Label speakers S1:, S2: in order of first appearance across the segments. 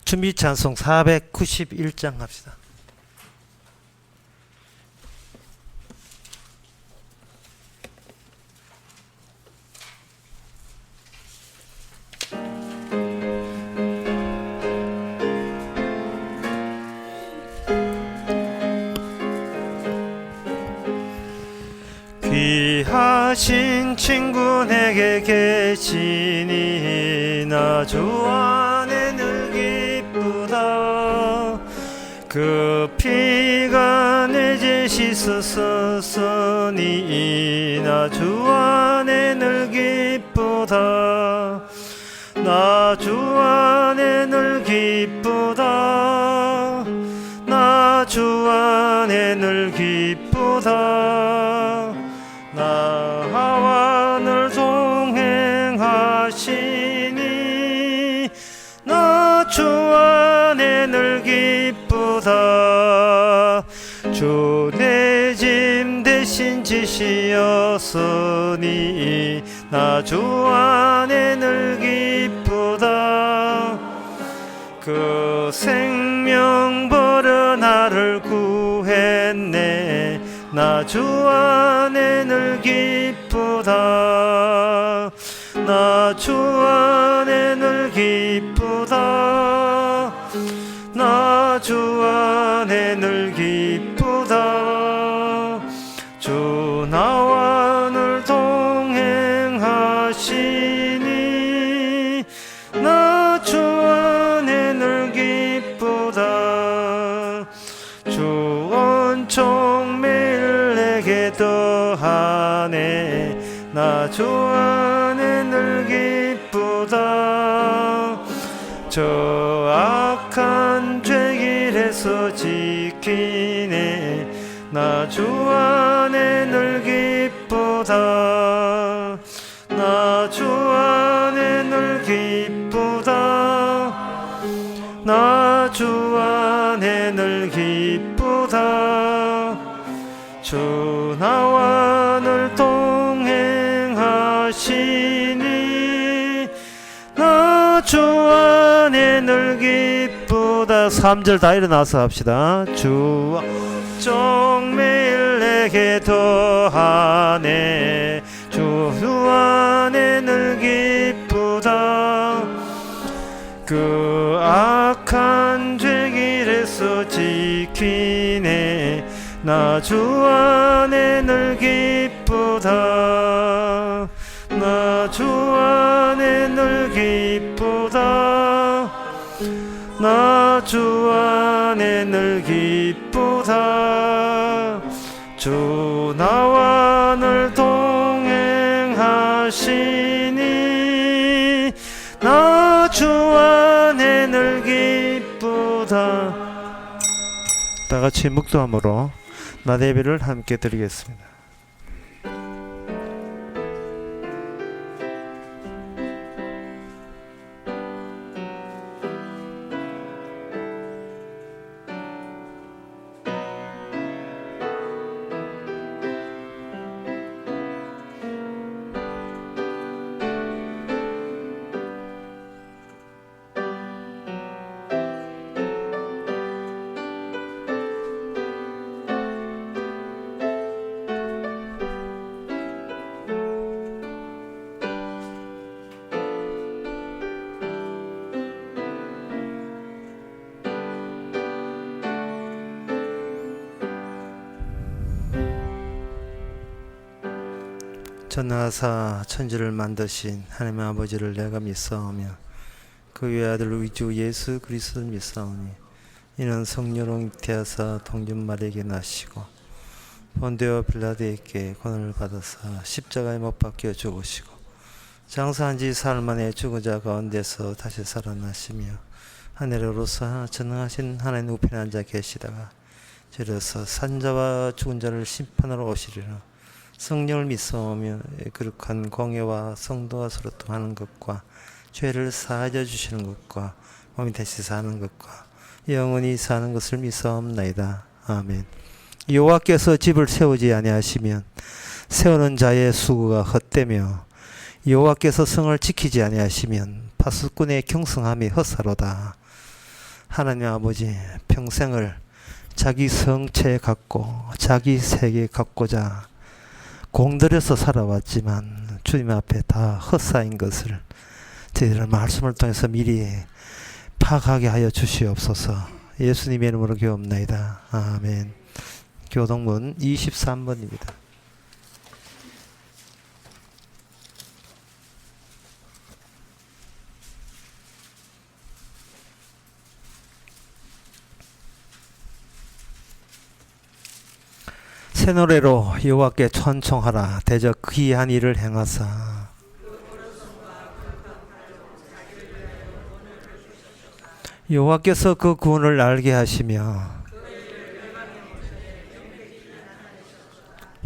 S1: 준비 찬송 491장 합시다. 귀하신 친구 내게 계시니 나 주 안에 늘 기쁘다. 그 피가 내 죄 씻었으니 나 주 안에 늘 기쁘다. 나 주 안에 늘 기쁘다. 나 주 안에 늘 기쁘다. 나와 늘 동행하시니 나 주 안에 늘 기쁘다. 주 내 짐 대신 지시었으니 나 주 안에 늘 기쁘다. 그 생명 버려 나를 구했네. 나 주 안에 늘 기쁘다. 나 주 안에 늘 기쁘다. 나 주 안에 늘 기쁘다. 주 나와 늘 동행하시니 나 주 안에 늘 기쁘다. 주 온총 매일 내게 더하네. 나 주 안에 늘 기쁘다. 저 악한 죄길에서 지키네. 나 주 안에 늘 기쁘다. 나 주 안에 늘 기쁘다. 나 주 안에 늘 기쁘다. 주 나와 늘 동행하시니 나 주 안에 늘 기쁘다. 3절 다 일어나서 합시다. 주 매일 내게 더하네. 주 안에 늘 기쁘다. 그 악한 죄길에서 지키네. 나 주 안에 늘 기쁘다. 나 주 안에 늘 기쁘다. 나 주 안에 늘 기쁘다. 주 나와 늘 동행하시니 나 주 안에 늘 기쁘다. 다 같이 묵도함으로 나대비를 함께 드리겠습니다. 전하사 천지를 만드신 하나님의 아버지를 내가 믿사오며 그 외아들 우리 주 예수 그리스도를 믿사오니 이는 성령으로 잉태하사 동전 마리아에게 나시고 본디오 빌라도에게 고난을 받아사 십자가에 못 박혀 죽으시고 장사한 지 사흘 만에 죽은 자 가운데서 다시 살아나시며 하늘로서 전능하신 하나님 우편에 앉아 계시다가 저려서 산자와 죽은 자를 심판하러 오시리라. 성령을 믿사오며 거룩한 공예와 성도와 서로 통하는 것과 죄를 사하여 주시는 것과 몸이 다시 사는 것과 영원히 사는 것을 믿사옵나이다. 아멘. 여호와께서 집을 세우지 아니하시면 세우는 자의 수고가 헛되며 여호와께서 성을 지키지 아니하시면 파수꾼의 경성함이 헛사로다. 하나님 아버지 평생을 자기 성체 갖고 자기 세계 갖고자 공들여서 살아왔지만 주님 앞에 다 헛사인 것을 저희들 말씀을 통해서 미리 파악하게 하여 주시옵소서. 예수님의 이름으로 기도합나이다. 아멘. 교동문 23번입니다. 새 노래로 여호와께 찬송하라. 대적 귀한 일을 행하사 여호와께서 그 구원을 알게 하시며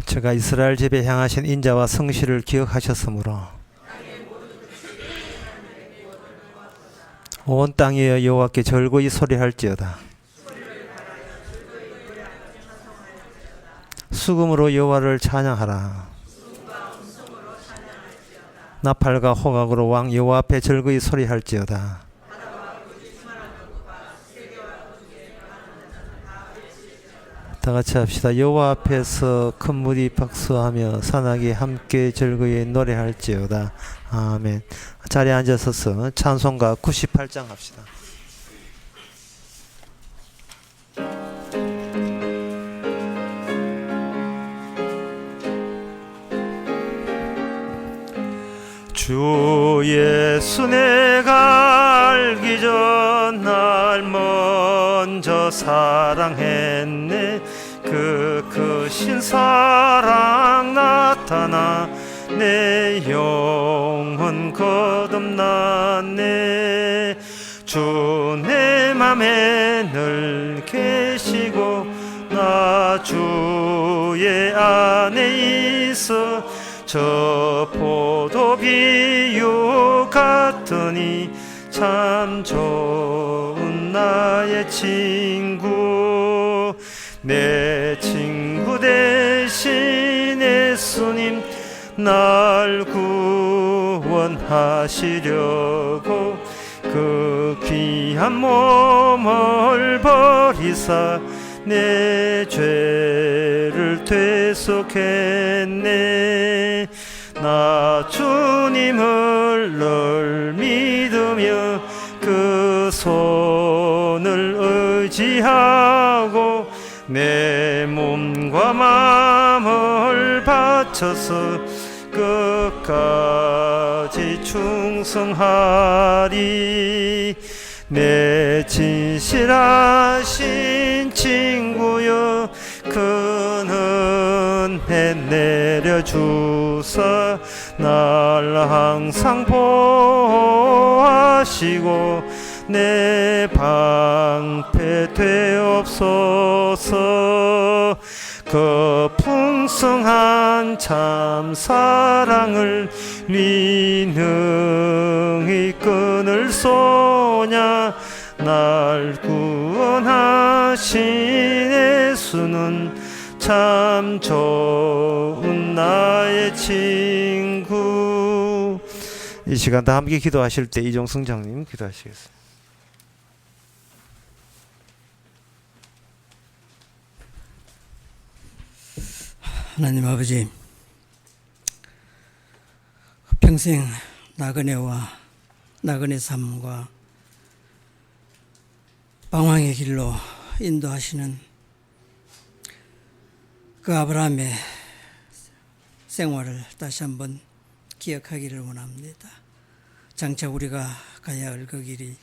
S1: 제가 이스라엘 집에 향하신 인자와 성실을 기억하셨으므로 온 땅이여 여호와께 절고히 소리할지어다. 수금으로 여호와를 찬양하라. 나팔과 호각으로 왕 여호와 앞에 절거히 소리할지어다. 다 같이 합시다. 여호와 앞에서 큰 무리 박수하며 산악이 함께 절거히 노래할지어다. 아멘. 자리에 앉아서서 찬송가 98장 합시다. 주 예수 내가 알기 전 날 먼저 사랑했네. 그 크신 사랑 나타나 내 영혼 거듭났네. 주 내 맘에 늘 계시고 나 주의 안에 있어 저 포도비유 같으니 참 좋은 나의 친구. 내 친구 대신 예수님 날 구원하시려고 그 귀한 몸을 버리사 내 죄를 되속했네. 나 주님을 늘 믿으며 그 손을 의지하고 내 몸과 마음을 바쳐서 끝까지 충성하리. 내 진실하신 친구여 큰 은혜 내려주사 날 항상 보호하시고 내 방패 되옵소서. 그 풍성한 참 사랑을 네 능히 끊을 소냐. 날 구원하신 예수는 참 좋은 나의 친구. 이 시간 다 함께 기도하실 때 이종승 장님 기도하시겠습니다.
S2: 하나님 아버지, 평생 나그네와 나그네 삶과 방황의 길로 인도하시는 그 아브라함의 생활을 다시 한번 기억하기를 원합니다. 장차 우리가 가야 할 그 길이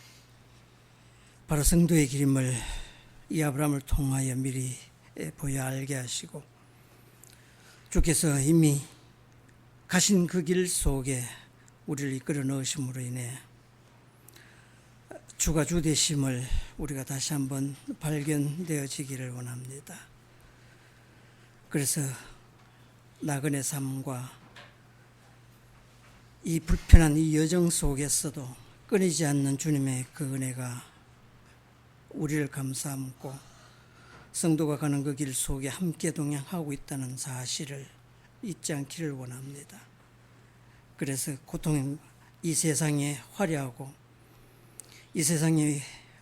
S2: 바로 성도의 길임을 이 아브라함을 통하여 미리 보여 알게 하시고 주께서 이미 가신 그 길 속에 우리를 이끌어 넣으심으로 인해 주가 주 되심을 우리가 다시 한번 발견되어지기를 원합니다. 그래서 나그네 삶과 이 불편한 이 여정 속에서도 끊이지 않는 주님의 그 은혜가 우리를 감싸안고 성도가 가는 그 길 속에 함께 동행하고 있다는 사실을 잊지 않기를 원합니다. 그래서 고통 이 세상에 화려하고 이 세상에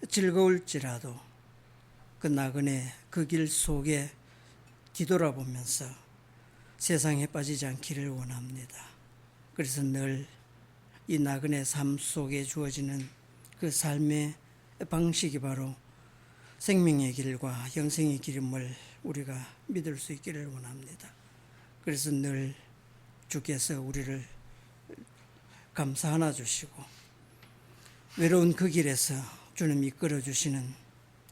S2: 즐거울지라도 그 나그네 그 길 속에 뒤돌아보면서 세상에 빠지지 않기를 원합니다. 그래서 늘 이 나그네 삶 속에 주어지는 그 삶의 방식이 바로 생명의 길과 영생의 길임을 우리가 믿을 수 있기를 원합니다. 그래서 늘 주께서 우리를 감사 안아 주시고 외로운 그 길에서 주님 이끌어 주시는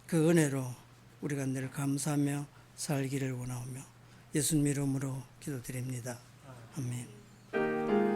S2: 그 은혜로 우리가 늘 감사하며 살기를 원하오며 예수님 이름으로 기도드립니다. 아멘.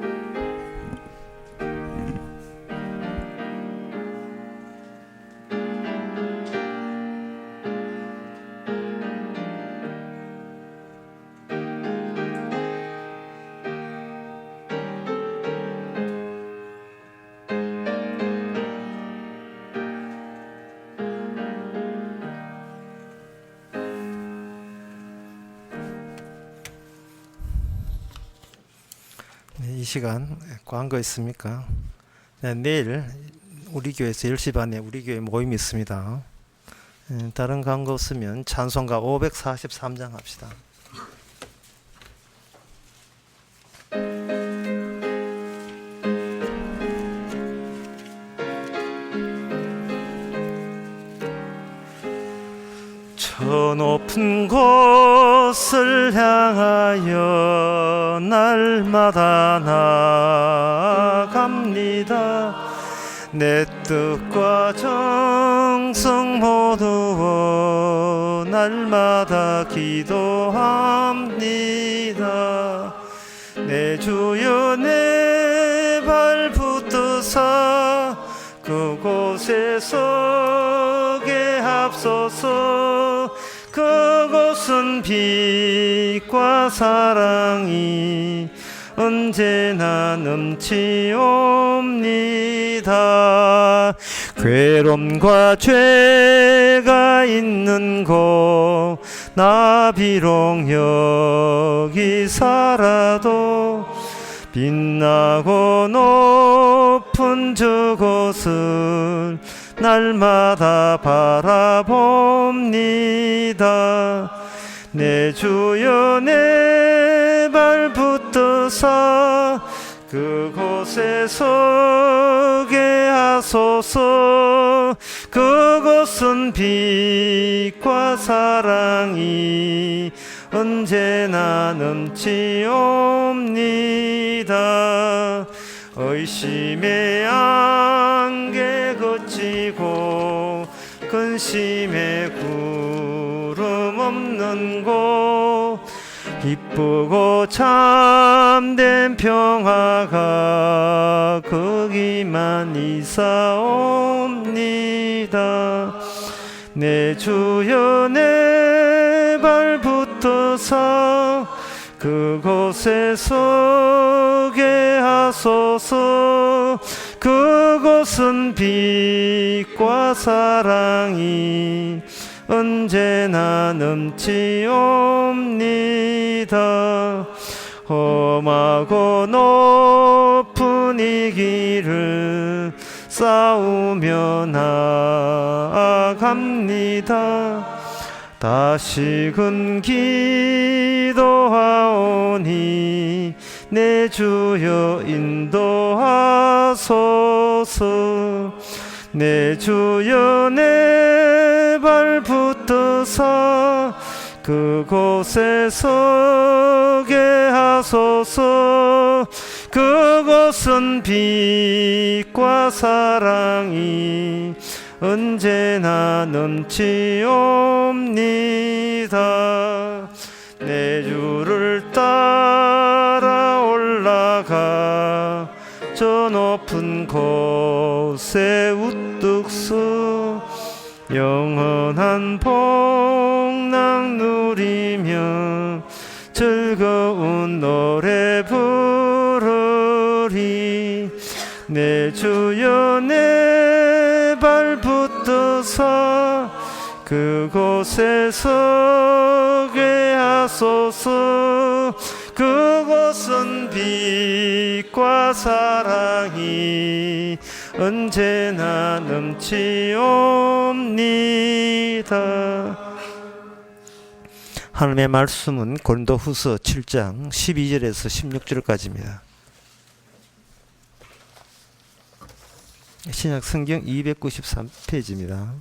S1: 네, 이 시간 광고 있습니까? 네, 내일 우리 교회에서 10시 반에 우리 교회 모임이 있습니다. 다른 광고 없으면 찬송가 543장 합시다. 저 높은 곳을 향하여 날마다 나아갑니다. 내 뜻과 정성 모두 날마다 기도합니다. 내 주여 내 발 붙드사 그곳에 서게 합소서. 그곳은 빛과 사랑이 언제나 넘치옵니다. 괴로움과 죄가 있는 곳 나 비록 여기 살아도 빛나고 높은 저곳을 날마다 바라봅니다. 내 주여 내 발 붙드사 그곳에 서게 하소서. 그곳은 빛과 사랑이 언제나 넘치옵니다. 의심의 안개 걷히고 근심의 구름 없는 곳 기쁘고 참된 평화가 거기만 있사옵니다. 내 주여 내 발 붙드사 그곳에 서게 하소서. 그곳은 빛과 사랑이 언제나 넘치옵니다. 험하고 높은 이 길을 싸우며 나아갑니다. 다시금 기도하오니 내 주여 인도하소서. 내 주여 내 발 붙드사 그곳에 서게 하소서. 그곳은 빛과 사랑이 언제나 넘치옵니다. 내 주를 따라 올라가 저 높은 곳에 우뚝 서 영원한 복락 누리며 즐거운 노래 부르리. 내 주여 내 발 붙드사 그곳에 서게 하소서. 그곳은 빛과 사랑이 언제나 넘치옵니다. 하나님의 말씀은 고린도후서 7장 12절에서 16절까지입니다. 신약 성경 293페이지입니다.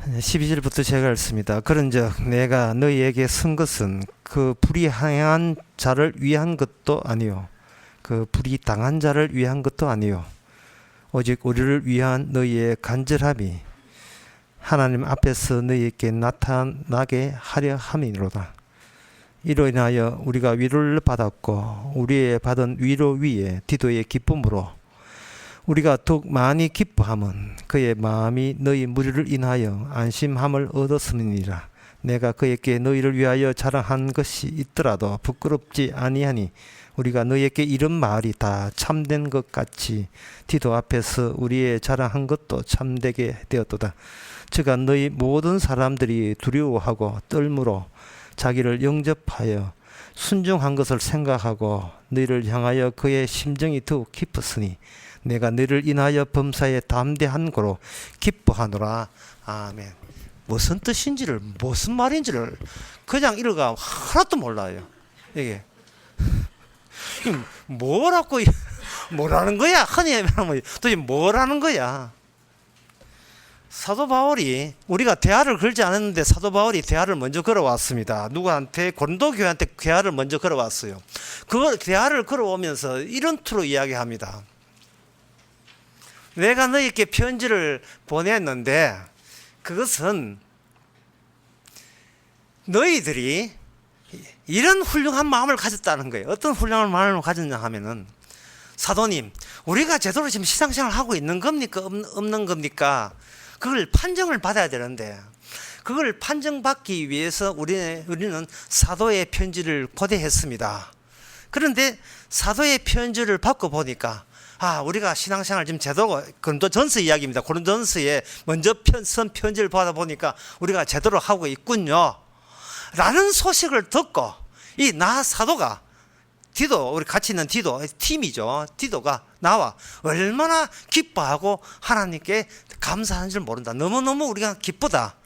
S1: 12절부터 제가 읽습니다. 그런즉 내가 너희에게 쓴 것은 그 불의행한 자를 위한 것도 아니요 그 불의당한 자를 위한 것도 아니요 오직 우리를 위한 너희의 간절함이 하나님 앞에서 너희에게 나타나게 하려 함이로다. 이로 인하여 우리가 위로를 받았고 우리의 받은 위로 위에 디도의 기쁨으로 우리가 더욱 많이 기뻐함은 그의 마음이 너희 무리를 인하여 안심함을 얻었음이니라. 내가 그에게 너희를 위하여 자랑한 것이 있더라도 부끄럽지 아니하니 우리가 너희에게 이런 말이 다 참된 것 같이 디도 앞에서 우리의 자랑한 것도 참되게 되었도다. 저가 너희 모든 사람들이 두려워하고 떨므로 자기를 영접하여 순종한 것을 생각하고 너희를 향하여 그의 심정이 더욱 깊었으니 내가 너희를 인하여 범사에 담대한 고로 기뻐하노라. 아멘. 무슨 뜻인지를 무슨 말인지를 그냥 읽어가 하나도 몰라요. 이게 뭐라는 거야? 흔히 말하면 도대체 뭐라는 거야? 사도 바울이 우리가 대화를 걸지 않았는데 사도 바울이 대화를 먼저 걸어왔습니다. 누구한테? 고린도 교회한테 대화를 먼저 걸어왔어요. 그걸 대화를 걸어오면서 이런 투로 이야기합니다. 내가 너희에게 편지를 보냈는데 그것은 너희들이 이런 훌륭한 마음을 가졌다는 거예요. 어떤 훌륭한 마음을 가졌냐 하면은 사도님, 우리가 제대로 지금 신앙생활을 하고 있는 겁니까? 없는 겁니까? 그걸 판정을 받아야 되는데 그걸 판정받기 위해서 우리는 사도의 편지를 고대했습니다. 그런데 사도의 편지를 받고 보니까 우리가 신앙생활 지금 제대로 고린도전서 이야기입니다. 고린도전서에 먼저 쓴 편지를 받아보니까 우리가 제대로 하고 있군요 라는 소식을 듣고 이 나 사도가 디도, 우리 같이 있는 디도 팀이죠. 디도가 나와 얼마나 기뻐하고 하나님께 감사한 줄 모른다. 너무너무 우리가 기쁘다.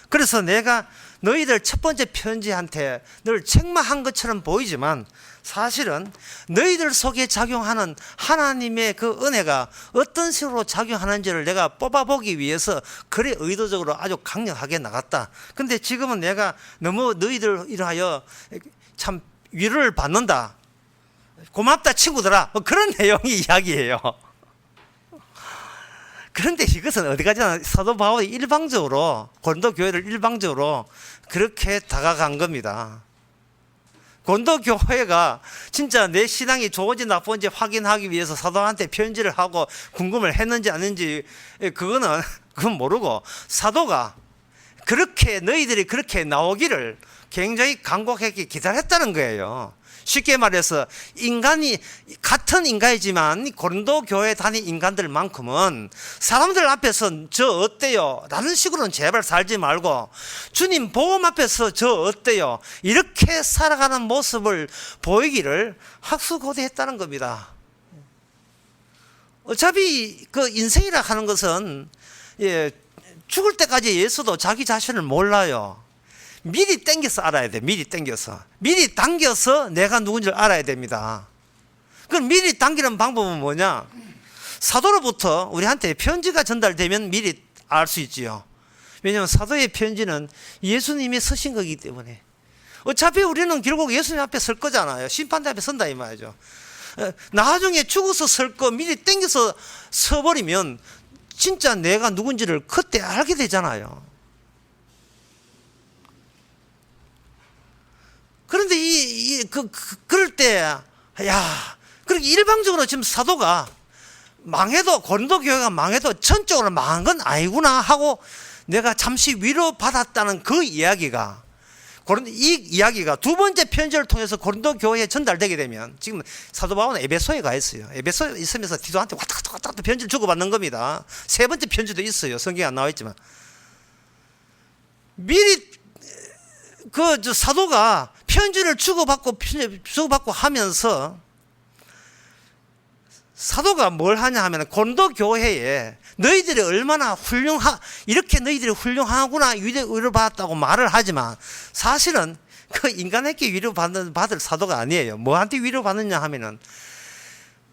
S1: 그래서 내가 너희들 첫 번째 편지한테 늘 책망한 것처럼 보이지만 사실은 너희들 속에 작용하는 하나님의 그 은혜가 어떤 식으로 작용하는지를 내가 뽑아보기 위해서 그래 의도적으로 아주 강력하게 나갔다. 근데 지금은 내가 너무 너희들 인하여 참 위로를 받는다. 고맙다 친구들아. 그런 내용의 이야기예요. 그런데 이것은 어디까지나 사도 바울이 일방적으로 고린도 교회를 일방적으로 그렇게 다가간 겁니다. 고린도 교회가 진짜 내 신앙이 좋은지 나쁜지 확인하기 위해서 사도한테 편지를 하고 궁금을 했는지 아닌지 그건 모르고 사도가 그렇게 너희들이 그렇게 나오기를 굉장히 간곡하게 기다렸다는 거예요. 쉽게 말해서 인간이 같은 인간이지만 고린도 교회 다닌 인간들만큼은 사람들 앞에서 저 어때요? 라는 식으로는 제발 살지 말고 주님 복음 앞에서 저 어때요? 이렇게 살아가는 모습을 보이기를 학수고대했다는 겁니다. 어차피 그 인생이라 하는 것은 죽을 때까지 예수도 자기 자신을 몰라요. 미리 땡겨서 알아야 돼. 미리 당겨서 내가 누군지를 알아야 됩니다. 그럼 미리 당기는 방법은 뭐냐? 사도로부터 우리한테 편지가 전달되면 미리 알 수 있지요. 왜냐하면 사도의 편지는 예수님이 쓰신 거기 때문에. 어차피 우리는 결국 예수님 앞에 설 거잖아요. 심판대 앞에 선다 이 말이죠. 나중에 죽어서 설 거 미리 땡겨서 서버리면 진짜 내가 누군지를 그때 알게 되잖아요. 그런데 그럴 때, 그렇게 일방적으로 지금 사도가 망해도, 고린도 교회가 망해도 전적으로 망한 건 아니구나 하고 내가 잠시 위로받았다는 그 이야기가, 이 이야기가 두 번째 편지를 통해서 고린도 교회에 전달되게 되면 지금 사도 바울은 에베소에 가 있어요. 에베소에 있으면서 디도한테 왔다 갔다 편지를 주고받는 겁니다. 세 번째 편지도 있어요. 성경에 안 나와 있지만. 미리 사도가 편지를 주고받고 하면서 사도가 뭘 하냐 하면 고린도 교회에 너희들이 얼마나 이렇게 너희들이 훌륭하구나 위로받았다고 말을 하지만 사실은 그 인간에게 위로받을 사도가 아니에요. 뭐한테 위로받느냐 하면은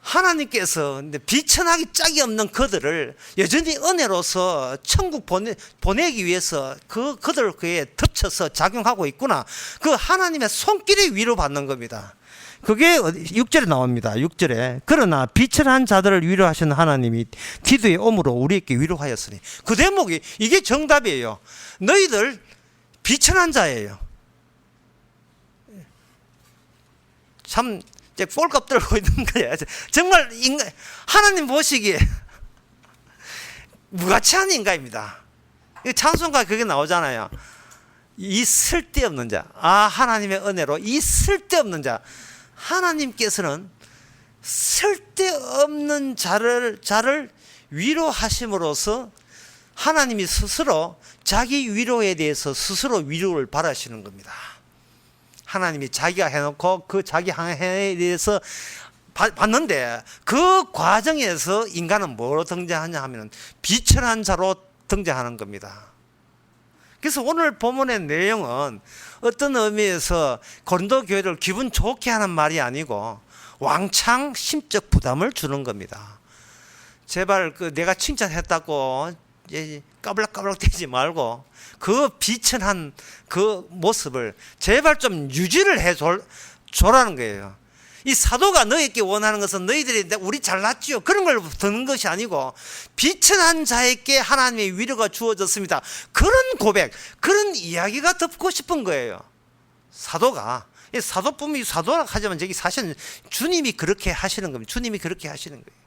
S1: 하나님께서 비천하기 짝이 없는 그들을 여전히 은혜로서 천국 보내기 위해서 그들을 그에 덮쳐서 작용하고 있구나. 그 하나님의 손길에 위로받는 겁니다. 그게 6절에 나옵니다. 6절에 그러나 비천한 자들을 위로하시는 하나님이 디도의 오므로 우리에게 위로하였으니, 그 대목이 이게 정답이에요. 너희들 비천한 자예요. 참 이제 꼴값 들고 있는 거야. 정말 하나님 보시기에 무가치한 인간입니다. 찬송가 그게 나오잖아요. 이 쓸데없는 자. 하나님의 은혜로 이 쓸데없는 자. 하나님께서는 쓸데없는 자를 위로하심으로써 하나님이 스스로 자기 위로에 대해서 스스로 위로를 바라시는 겁니다. 하나님이 자기가 해놓고 그 자기 행위에 대해서 받는데, 그 과정에서 인간은 뭐로 등장하냐 하면 비천한 자로 등장하는 겁니다. 그래서 오늘 본문의 내용은 어떤 의미에서 고린도 교회를 기분 좋게 하는 말이 아니고 왕창 심적 부담을 주는 겁니다. 제발 내가 칭찬했다고 까불락까불락 대지 말고 그 비천한 그 모습을 제발 좀 유지를 해줘라는 거예요. 이 사도가 너희에게 원하는 것은 너희들이 우리 잘났지요 그런 걸 듣는 것이 아니고, 비천한 자에게 하나님의 위로가 주어졌습니다. 그런 고백, 그런 이야기가 듣고 싶은 거예요. 사도가. 사도뿐이 사도라 하지만 저기 사실은 주님이 그렇게 하시는 겁니다. 주님이 그렇게 하시는 거예요.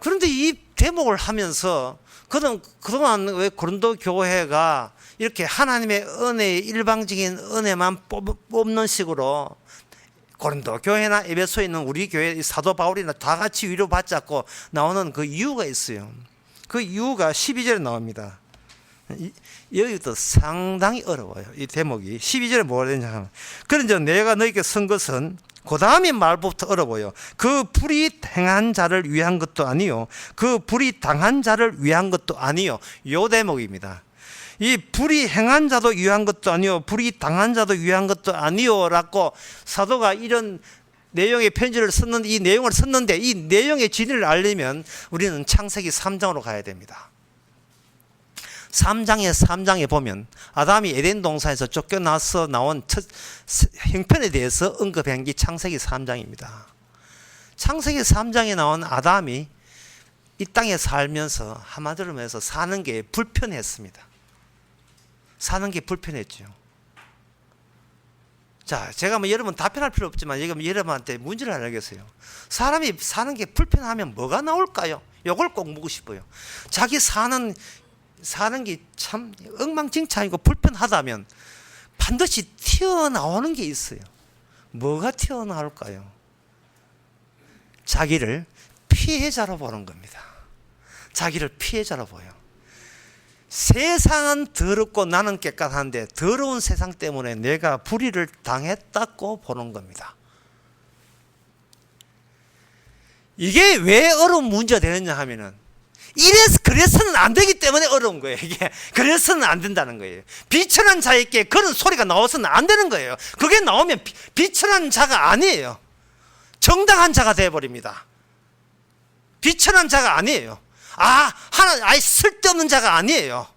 S1: 그런데 이 대목을 하면서 그동안 왜 고린도 교회가 이렇게 하나님의 은혜의 일방적인 은혜만 뽑는 식으로 고린도 교회나 에베소에 있는 우리 교회 사도 바울이나 다 같이 위로받지 않고 나오는 그 이유가 있어요. 그 이유가 12절에 나옵니다. 여기도 상당히 어려워요. 이 대목이 12절에 뭐가 되냐 하면, 그런즉 내가 너희에게 쓴 것은, 그 다음에 말부터 어려워요. 그 불이 행한 자를 위한 것도 아니요 그 불이 당한 자를 위한 것도 아니요. 요 대목입니다. 이 불이 행한 자도 위한 것도 아니요 불이 당한 자도 위한 것도 아니요 라고 사도가 이런 내용의 편지를 썼는데, 이 내용을 썼는데, 이 내용의 진리를 알려면 우리는 창세기 3장으로 가야 됩니다. 3장에 보면 아담이 에덴 동산에서 쫓겨나서 나온 첫 형편에 대해서 언급한 게 창세기 3장입니다. 창세기 3장에 나온 아담이 이 땅에 살면서 한마디로 해서 사는 게 불편했습니다. 사는 게 불편했죠. 자, 제가 여러분 답변할 필요 없지만 여러분한테 문제를 알겠어요. 사람이 사는 게 불편하면 뭐가 나올까요? 이걸 꼭 묻고 싶어요. 자기 사는 게 참 엉망진창이고 불편하다면 반드시 튀어나오는 게 있어요. 뭐가 튀어나올까요? 자기를 피해자로 보는 겁니다. 자기를 피해자로 보여. 세상은 더럽고 나는 깨끗한데 더러운 세상 때문에 내가 불의를 당했다고 보는 겁니다. 이게 왜 어려운 문제가 되느냐 하면은, 그래서는 안 되기 때문에 어려운 거예요. 이게 그래서는 안 된다는 거예요. 비천한 자에게 그런 소리가 나와서는 안 되는 거예요. 그게 나오면 비천한 자가 아니에요. 정당한 자가 되어버립니다. 비천한 자가 아니에요. 아예 쓸데없는 자가 아니에요.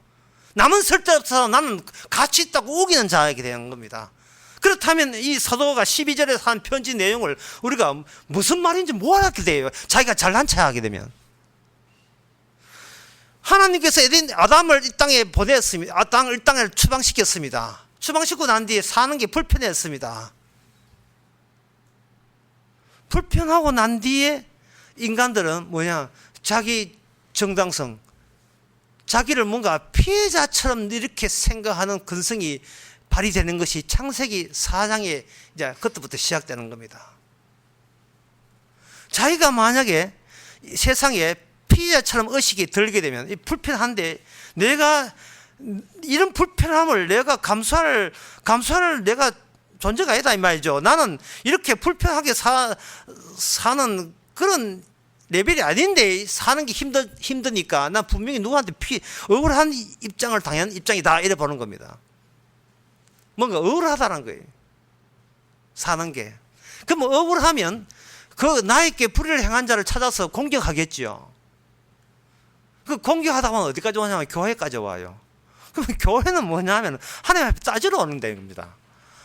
S1: 남은 쓸데없어서 나는 가치 있다고 우기는 자에게 되는 겁니다. 그렇다면 이 사도가 12절에서 한 편지 내용을 우리가 무슨 말인지 못 알게 돼요. 자기가 잘난 체 하게 되면. 하나님께서 아담을 이 땅에 보냈습니다. 이 땅을 추방시켰습니다. 추방시키고 난 뒤에 사는 게 불편했습니다. 불편하고 난 뒤에 인간들은 자기 정당성, 자기를 뭔가 피해자처럼 이렇게 생각하는 근성이 발휘되는 것이 창세기 4장에 이제 그때부터 시작되는 겁니다. 자기가 만약에 세상에 피해자처럼 의식이 들게 되면 불편한데, 내가 이런 불편함을 내가 감수할 내가 존재가 아니다 이 말이죠. 나는 이렇게 불편하게 사는 그런 레벨이 아닌데 사는 게 힘드니까 난 분명히 누구한테 억울한 입장을 당한 입장이다 이래 보는 겁니다. 뭔가 억울하다는 거예요. 사는 게. 그럼 억울하면 그 나에게 불의를 행한 자를 찾아서 공격하겠죠. 그 공격하다 보면 어디까지 오냐면 교회까지 와요. 그러면 교회는 뭐냐면 하나님 앞에 따지러 오는 데입니다.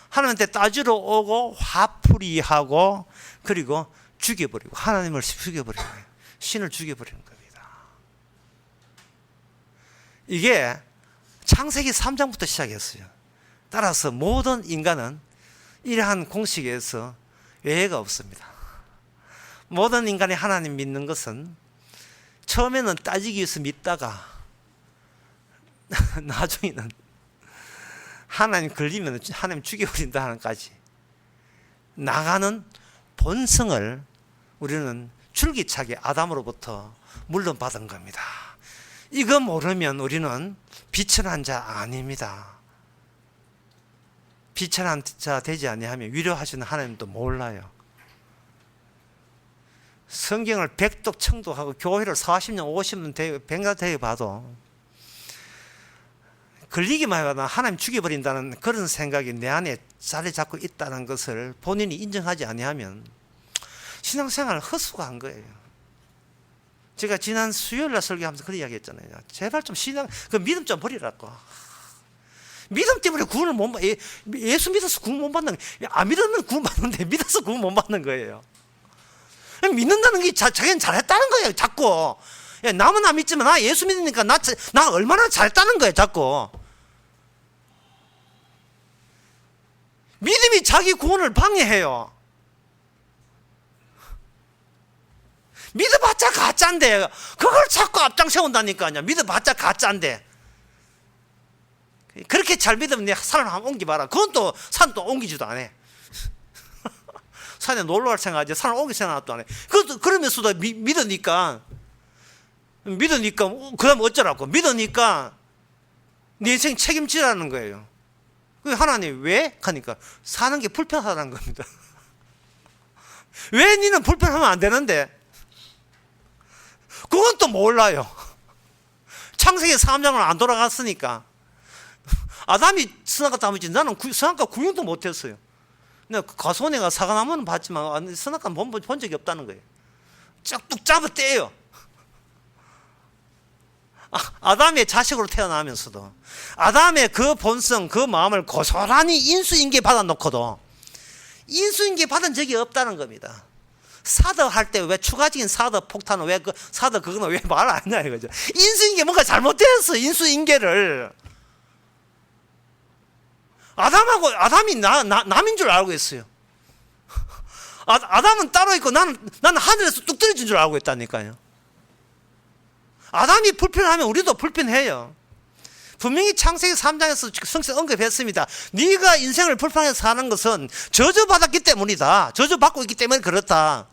S1: 하나님한테 따지러 오고 화풀이하고 그리고 죽여버리고 하나님을 죽여버리고 신을 죽여버리는 겁니다. 이게 창세기 3장부터 시작했어요. 따라서 모든 인간은 이러한 공식에서 외회가 없습니다. 모든 인간이 하나님 믿는 것은 처음에는 따지기 위해서 믿다가 나중에는 하나님 걸리면 하나님 죽여버린다 하는까지 나가는 본성을 우리는 줄기차게 아담으로부터 물론받은 겁니다. 이거 모르면 우리는 비천한 자 아닙니다. 비천한 자 되지 아니하면 위로하시는 하나님도 몰라요. 성경을 백독 청독하고 교회를 40년 50년 백날 대해 봐도 걸리기만 해도 하나님 죽여버린다는 그런 생각이 내 안에 자리 잡고 있다는 것을 본인이 인정하지 아니하면 신앙생활을 헛수고한 거예요. 제가 지난 수요일날 설교하면서 그런 이야기 했잖아요. 제발 좀 그 믿음 좀 버리라고. 믿음 때문에 구원을 못 받, 예수 믿어서 구원 못 받는 거예요. 안 믿으면 구원 받는데 믿어서 구원 못 받는 거예요. 믿는다는 게 자기는 잘했다는 거예요, 자꾸. 남은 안 믿지만 나 예수 믿으니까 나 얼마나 잘했다는 거예요, 자꾸. 믿음이 자기 구원을 방해해요. 믿어봤자 가짜인데 그걸 자꾸 앞장 세운다니까요. 믿어봤자 가짜인데 그렇게 잘 믿으면 내 산을 한번 옮겨봐라. 그건 또 산 또 옮기지도 않아. 산에 놀러 갈 생각하지 산을 옮길 생각도 안 해. 그러면서도 믿으니까 그 다음 어쩌라고. 믿으니까 네 인생 책임지라는 거예요. 하나님 왜? 하니까 사는 게 불편하다는 겁니다. 왜 니는 불편하면 안 되는데? 그건 또 몰라요. 창세기 3장을 안 돌아갔으니까. 아담이 선악과 따먹지 나는 선악과 구경도 못했어요. 내가 가소내가 사과나무는 봤지만 선악과 본 적이 없다는 거예요. 쫙뚝 잡아 떼요. 아담의 자식으로 태어나면서도 아담의 그 본성 그 마음을 고스란히 인수인계 받아놓고도 인수인계 받은 적이 없다는 겁니다. 사더 할 때 왜 추가적인 사더 폭탄은 왜 사더 그거는 왜 말 안 했냐 이거죠. 인수인계 뭔가 잘못됐어. 인수인계를 아담이 남인 줄 알고 있어요. 아담은 따로 있고 나는 하늘에서 뚝 떨어진 줄 알고 있다니까요. 아담이 불편하면 우리도 불편해요. 분명히 창세기 3장에서 성경 언급했습니다. 네가 인생을 불편하게 사는 것은 저주받았기 때문이다. 저주받고 있기 때문에 그렇다.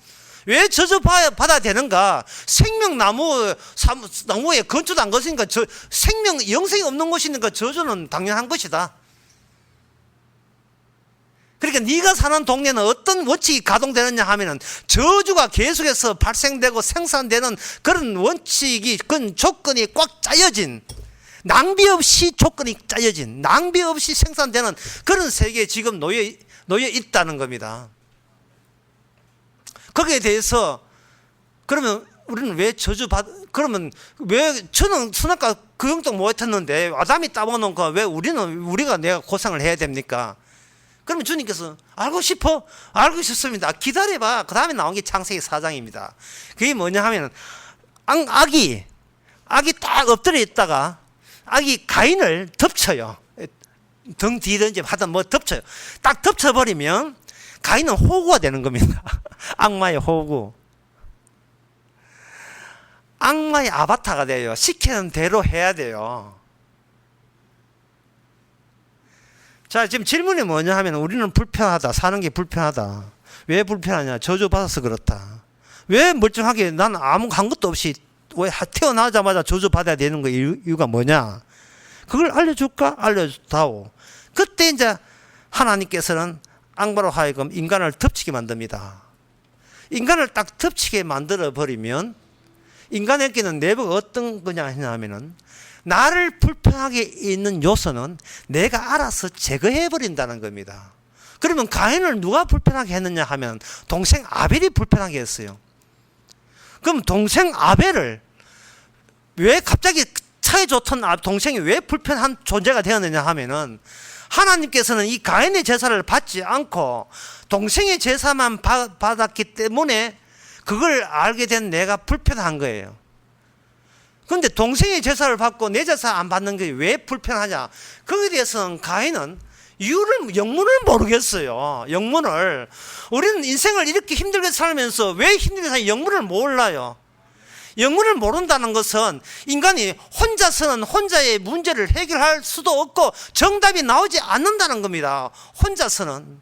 S1: 왜 저주받아야 되는가? 생명나무에 건초도 안 것이니까 영생이 없는 것이니까 저주는 당연한 것이다. 그러니까 네가 사는 동네는 어떤 원칙이 가동되느냐 하면은 저주가 계속해서 발생되고 생산되는 그런 원칙이 그런 조건이 꽉 짜여진 낭비 없이 조건이 짜여진 낭비 없이 생산되는 그런 세계에 지금 놓여 있다는 겁니다. 거기에 대해서 그러면 우리는 왜 그러면 왜 저는 선악과 그 정도 못했는데 아담이 따먹어놓은 거 왜 우리가 내가 고생을 해야 됩니까? 그러면 주님께서 알고 싶어? 알고 싶습니다. 기다려봐. 그 다음에 나온 게 창세기 4장입니다. 그게 뭐냐 하면 악이 딱 엎드려 있다가 악이 가인을 덮쳐요. 등 뒤든지 하든 뭐 덮쳐요. 딱 덮쳐버리면 가인은 호구가 되는 겁니다. 악마의 호구. 악마의 아바타가 돼요. 시키는 대로 해야 돼요. 자, 지금 질문이 뭐냐 하면 우리는 불편하다. 사는 게 불편하다. 왜 불편하냐? 저주받아서 그렇다. 왜 멀쩡하게 난 아무 한 것도 없이 왜 태어나자마자 저주받아야 되는 거 이유가 뭐냐? 그걸 알려줄까? 알려주다오. 그때 이제 하나님께서는 악마로 하여금 인간을 덮치게 만듭니다. 인간을 딱 덮치게 만들어 버리면 인간에게는 내부가 어떤 거냐 하면은 나를 불편하게 있는 요소는 내가 알아서 제거해 버린다는 겁니다. 그러면 가인을 누가 불편하게 했느냐 하면 동생 아벨이 불편하게 했어요. 그럼 동생 아벨을 왜 갑자기 차에 좋던 동생이 왜 불편한 존재가 되었느냐 하면은 하나님께서는 이 가인의 제사를 받지 않고 동생의 제사만 받았기 때문에 그걸 알게 된 내가 불편한 거예요. 그런데 동생의 제사를 받고 내 제사 안 받는 게 왜 불편하냐? 거기에 대해서는 가인은 영문을 모르겠어요. 영문을. 우리는 인생을 이렇게 힘들게 살면서 왜 힘들게 사냐? 영문을 몰라요. 영문을 모른다는 것은 인간이 혼자서는 혼자의 문제를 해결할 수도 없고 정답이 나오지 않는다는 겁니다. 혼자서는.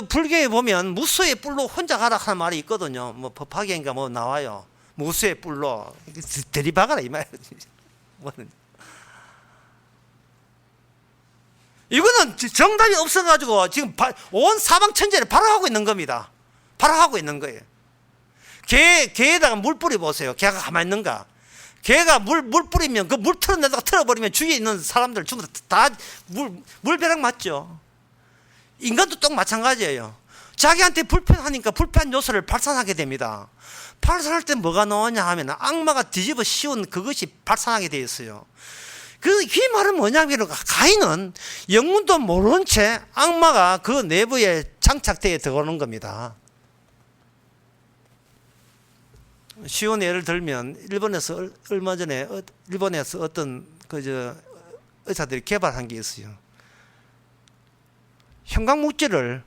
S1: 불교에 보면 무수의 뿔로 혼자 가라 하는 말이 있거든요. 법화계인가 나와요. 무수의 뿔로. 들이박아라 이 말이에요. 이거는 정답이 없어가지고 지금 온 사방천지를 발화하고 있는 겁니다. 발화하고 있는 거예요. 개에다가 물 뿌려보세요. 개가 가만히 있는가? 개가 물 뿌리면 그 물 틀어내다가 틀어버리면 주위에 있는 사람들 전부 다 물벼락 맞죠. 인간도 똑 마찬가지예요. 자기한테 불편하니까 불편한 요소를 발산하게 됩니다. 발산할 때 뭐가 나오냐 하면 악마가 뒤집어 씌운 그것이 발산하게 되어 있어요. 이 말은 뭐냐면 가인은 영문도 모르는 채 악마가 그 내부에 장착되어 들어오는 겁니다. 쉬운 예를 들면 일본에서 얼마 전에 일본에서 어떤 의사들이 개발한 게 있어요. 형광물질을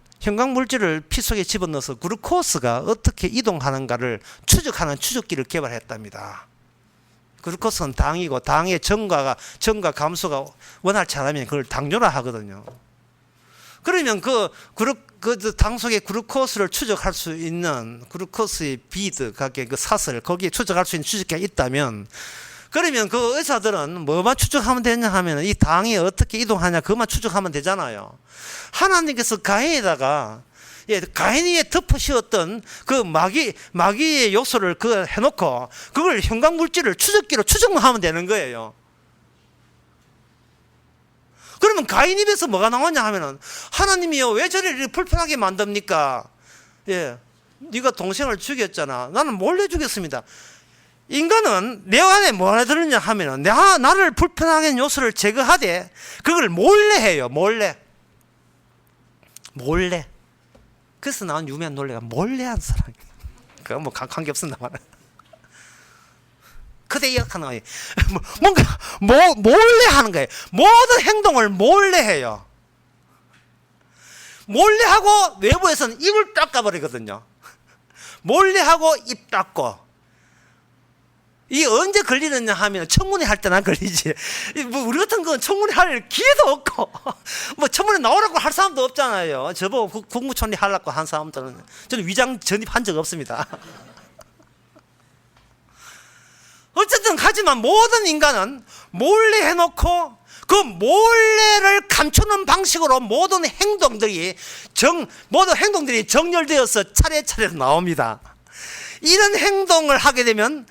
S1: 피 속에 집어넣어서 글루코스가 어떻게 이동하는가를 추적하는 추적기를 개발했답니다. 글루코스는 당이고 당의 정과 감소가 원활치 않으면 그걸 당뇨라 하거든요. 그러면 당 속에 글루코스를 추적할 수 있는 글루코스의 비드, 그 사슬, 거기에 추적할 수 있는 추적기가 있다면, 그러면 그 의사들은 뭐만 추적하면 되냐 하면 이 당이 어떻게 이동하냐 그것만 추적하면 되잖아요. 하나님께서 가인에다가 가인이에 덮어 씌웠던 그 마귀의 요소를 해놓고 그걸 형광물질을 추적기로 추적만 하면 되는 거예요. 그러면 가인 입에서 뭐가 나오냐 하면은 하나님이요 왜 저를 이렇게 불편하게 만듭니까? 네가 동생을 죽였잖아. 나는 몰래 죽였습니다. 인간은 내 안에 뭐 하나 들었냐 하면은 나를 불편하게 하는 요소를 제거하되 그걸 몰래 해요. 몰래. 그래서 나온 유명한 논리가 몰래한 사람. 그거 관계 없습니다. 그대 기억하는 거예요. 뭔가 몰래 하는 거예요. 모든 행동을 몰래 해요. 몰래 하고 외부에서는 입을 닦아버리거든요. 몰래 하고 입 닦고. 이 언제 걸리느냐 하면 청문회 할 때나 걸리지. 우리 같은 건 청문회 할 기회도 없고 청문회 나오라고 할 사람도 없잖아요. 저보고 국무총리 하려고 한 사람들은 저는 위장 전입한 적 없습니다. 어쨌든 하지만 모든 인간은 몰래 해놓고 그 몰래를 감추는 방식으로 모든 행동들이 정렬되어서 차례차례로 나옵니다. 이런 행동을 하게 되면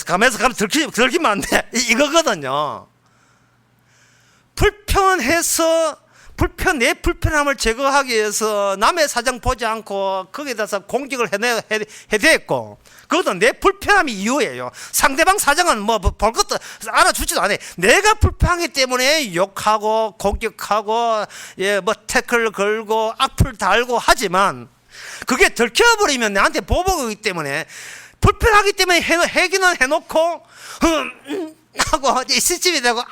S1: 가면서 들키면 안 돼. 이거거든요. 내 불편함을 제거하기 위해서 남의 사정 보지 않고 거기에 대해서 공격을 해대했고, 그것도 내 불편함이 이유예요. 상대방 사정은 볼 것도 알아주지도 않아요. 내가 불편하기 때문에 욕하고 공격하고 태클 걸고 악플 달고 하지만 그게 들켜버리면 나한테 보복이기 때문에 불편하기 때문에 해기는 해놓고 하고 시집이 되고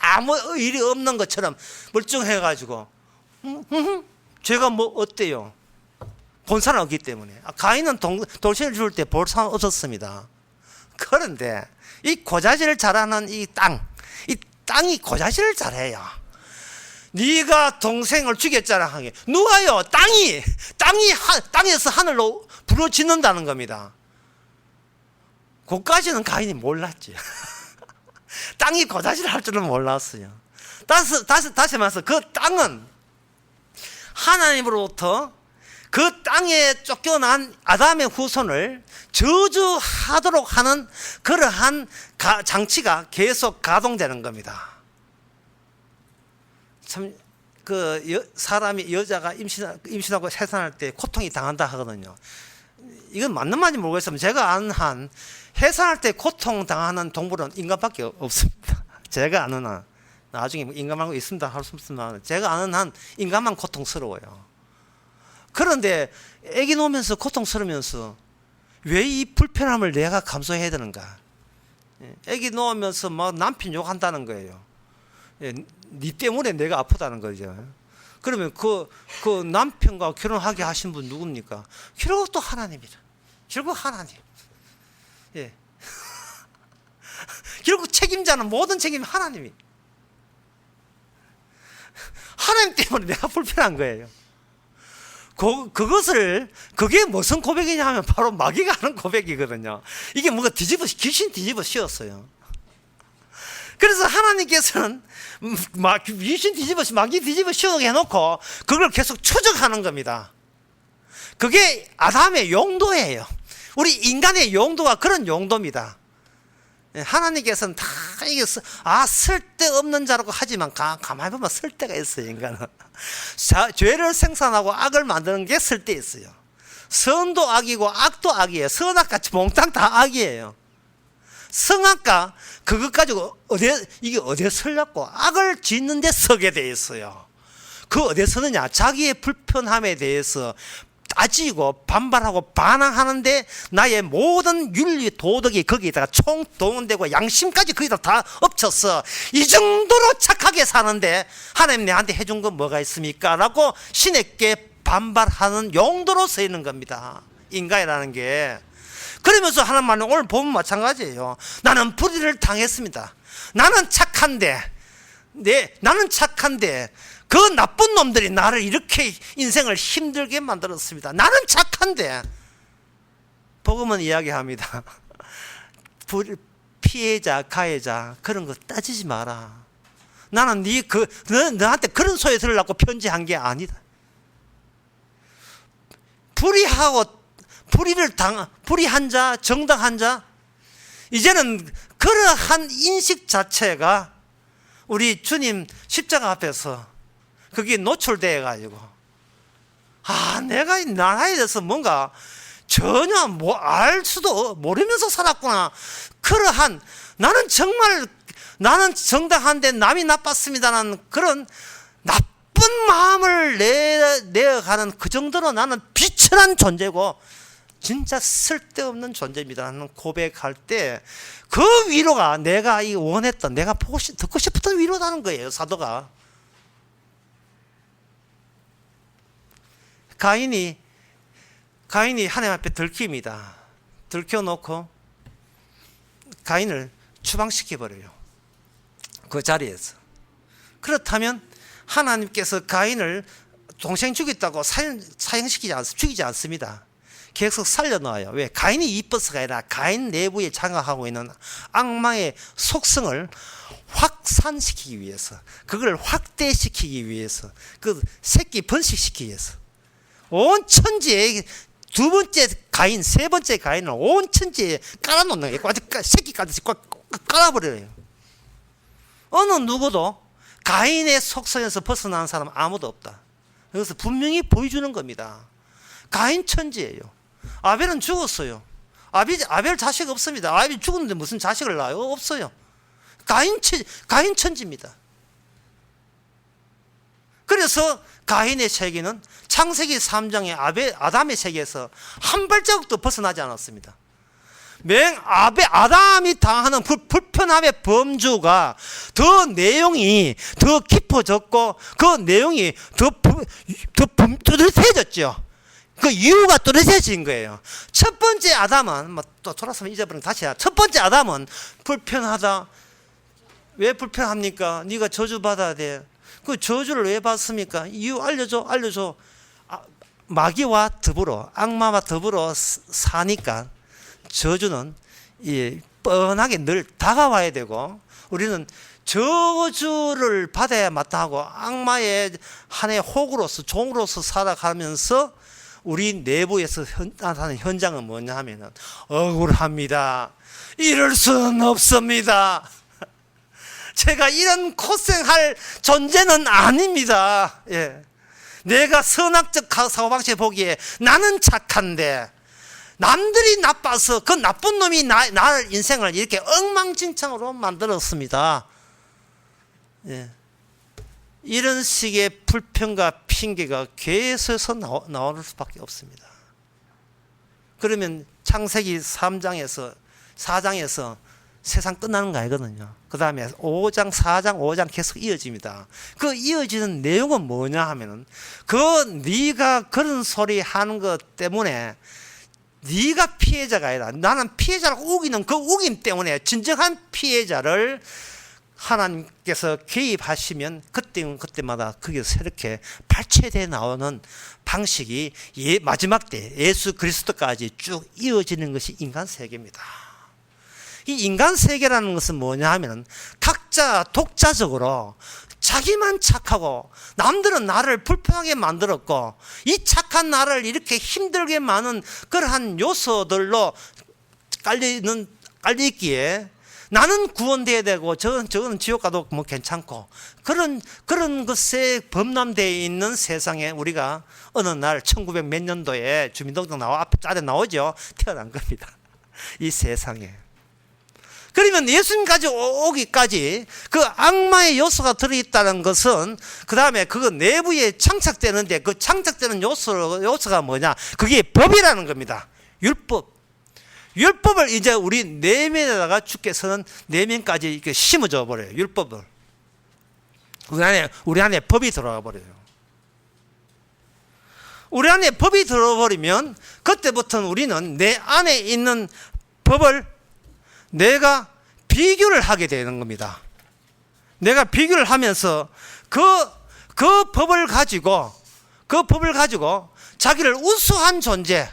S1: 아무 일이 없는 것처럼 멀쩡해가지고 제가 어때요? 본사는 없기 때문에. 가인은 돌신을 줄 때 볼사는 없었습니다. 그런데 이 고자질을 잘하는 이 땅이 고자질을 잘해요. 네가 동생을 죽였잖아 하게. 누가요? 땅에서 하늘로 부러지는다는 겁니다. 그까지는 가인이 몰랐지. 땅이 고자질을 할 줄은 몰랐어요. 다시 말해서 그 땅은 하나님으로부터 그 땅에 쫓겨난 아담의 후손을 저주하도록 하는 그러한 장치가 계속 가동되는 겁니다. 참, 사람이, 여자가 임신하고 해산할 때 고통이 당한다 하거든요. 이건 맞는 말인지 모르겠지만 제가 아는 한 해산할 때 고통 당하는 동물은 인간밖에 없습니다. 제가 아는 한, 나중에 인간 말고 있습니다 할 수 없지만 제가 아는 한 인간만 고통스러워요. 그런데 아기 놓으면서 고통스러우면서 왜 이 불편함을 내가 감수해야 되는가? 아기 놓으면서 막 남편 욕한다는 거예요. 니 때문에 내가 아프다는 거죠. 그러면 그 남편과 결혼하게 하신 분 누굽니까? 결국 또 하나님이라. 결국 하나님. 예. 결국 책임자는 모든 책임 하나님이. 하나님 때문에 내가 불편한 거예요. 그게 무슨 고백이냐 하면 바로 마귀가 하는 고백이거든요. 이게 뭔가 귀신 뒤집어 씌웠어요. 그래서 하나님께서는 귀신 마귀 뒤집어 씌우게 해놓고 그걸 계속 추적하는 겁니다. 그게 아담의 용도예요. 우리 인간의 용도가 그런 용도입니다. 하나님께서는 다 이게 쓸데없는 자라고 하지만 가만히 보면 쓸데가 있어요. 인간은 죄를 생산하고 악을 만드는 게 쓸데 있어요. 선도 악이고 악도 악이에요. 선악같이 몽땅 다 악이에요. 성악가 그것 가지고 이게 어디에 설렸고 악을 짓는 데 서게 돼 있어요. 그 어디에 서느냐? 자기의 불편함에 대해서 따지고 반발하고 반항하는데 나의 모든 윤리 도덕이 거기에다가 총동원되고 양심까지 거기다 다 엎쳤어. 이 정도로 착하게 사는데 하나님 내한테 해준 건 뭐가 있습니까? 라고 신에게 반발하는 용도로 쓰이는 겁니다. 인간이라는 게. 그러면서 하나님 말은 오늘 보면 마찬가지예요. 나는 불의를 당했습니다. 나는 착한데 그 나쁜 놈들이 나를 이렇게 인생을 힘들게 만들었습니다. 나는 착한데. 복음은 이야기합니다. 피해자, 가해자 그런 거 따지지 마라. 나는 너한테 그런 소리 들으려고 편지한 게 아니다. 불의한 자, 정당한 자, 이제는 그러한 인식 자체가 우리 주님 십자가 앞에서 그게 노출되어 가지고 내가 이 나라에 대해서 뭔가 전혀 알 수도 모르면서 살았구나. 그러한 나는 정당한데 남이 나빴습니다라는 그런 나쁜 마음을 내어가는 그 정도로 나는 비천한 존재고 진짜 쓸데없는 존재입니다라는 고백할 때 그 위로가 내가 원했던, 내가 듣고 싶었던 위로라는 거예요. 사도가. 가인이 하나님 앞에 들킵니다. 들켜놓고 가인을 추방시켜버려요. 그 자리에서. 그렇다면 하나님께서 가인을 동생 죽였다고 죽이지 않습니다. 계속 살려놓아요. 왜? 가인이 이뻐서가 아니라 가인 내부에 장악하고 있는 악마의 속성을 확산시키기 위해서, 그걸 확대시키기 위해서, 그 새끼 번식시키기 위해서 온 천지에 두 번째 가인, 세 번째 가인을 온 천지에 깔아놓는 거예요. 새끼 깔듯이 깔아버려요. 어느 누구도 가인의 속성에서 벗어나는 사람 아무도 없다. 그래서 분명히 보여주는 겁니다. 가인 천지예요. 아벨은 죽었어요. 아벨 자식 없습니다. 아벨 죽었는데 무슨 자식을 낳아요? 없어요. 가인 천지입니다. 그래서 가인의 세계는 창세기 3장의 아담의 세계에서 한 발자국도 벗어나지 않았습니다. 아담이 당하는 불편함의 범주가 더 내용이 더 깊어졌고 그 내용이 더 뚜렷해졌죠. 그 이유가 뚜렷해진 거예요. 첫 번째 아담은 또 돌아서면 잊어버리면 다시 해야. 첫 번째 아담은 불편하다. 왜 불편합니까? 네가 저주받아야 돼. 그 저주를 왜 받습니까? 이유 알려줘. 마귀와 더불어, 악마와 더불어 사니까 저주는 뻔하게 늘 다가와야 되고, 우리는 저주를 받아야 마땅하고 악마의 한해 혹으로서 종으로서 살아가면서 우리 내부에서 나타나는 현장은 뭐냐 하면은 억울합니다. 이럴 수는 없습니다. 제가 이런 고생할 존재는 아닙니다. 예. 내가 선악적 사고방식 보기에 나는 착한데 남들이 나빠서 그 나쁜 놈이 나를 인생을 이렇게 엉망진창으로 만들었습니다. 예. 이런 식의 불평과 핑계가 계속해서 나올 수밖에 없습니다. 그러면 창세기 3장에서 4장에서 세상 끝나는 거 아니거든요. 그 다음에 5장, 4장, 5장 계속 이어집니다. 그 이어지는 내용은 뭐냐 하면은 네가 그런 소리 하는 것 때문에 네가 피해자가 아니라 나는 피해자를 우기는 그 우김 때문에 진정한 피해자를 하나님께서 개입하시면 그때마다 거기서 새롭게 발췌되어 나오는 방식이 마지막 때 예수 그리스도까지 쭉 이어지는 것이 인간 세계입니다. 이 인간 세계라는 것은 뭐냐 하면 각자 독자적으로 자기만 착하고 남들은 나를 불편하게 만들었고 이 착한 나를 이렇게 힘들게 많은 그러한 요소들로 깔려있기에 나는 구원돼야 되고 저는 지옥 가도 뭐 괜찮고 그런 것에 범람되어 있는 세상에 우리가 어느 날 1900 몇 년도에 주민등록 앞에 짤에 나오죠. 태어난 겁니다. 이 세상에. 그러면 예수님까지 오기까지 그 악마의 요소가 들어있다는 것은 그 다음에 그거 내부에 창착되는데 그 창착되는 요소가 뭐냐? 그게 법이라는 겁니다. 율법을 이제 우리 내면에다가 주께서는 내면까지 이렇게 심어줘 버려요. 율법을. 우리 안에 법이 들어가 버려요. 우리 안에 법이 들어버리면 그때부터는 우리는 내 안에 있는 법을 내가 비교를 하게 되는 겁니다. 내가 비교를 하면서 그 법을 가지고 자기를 우수한 존재,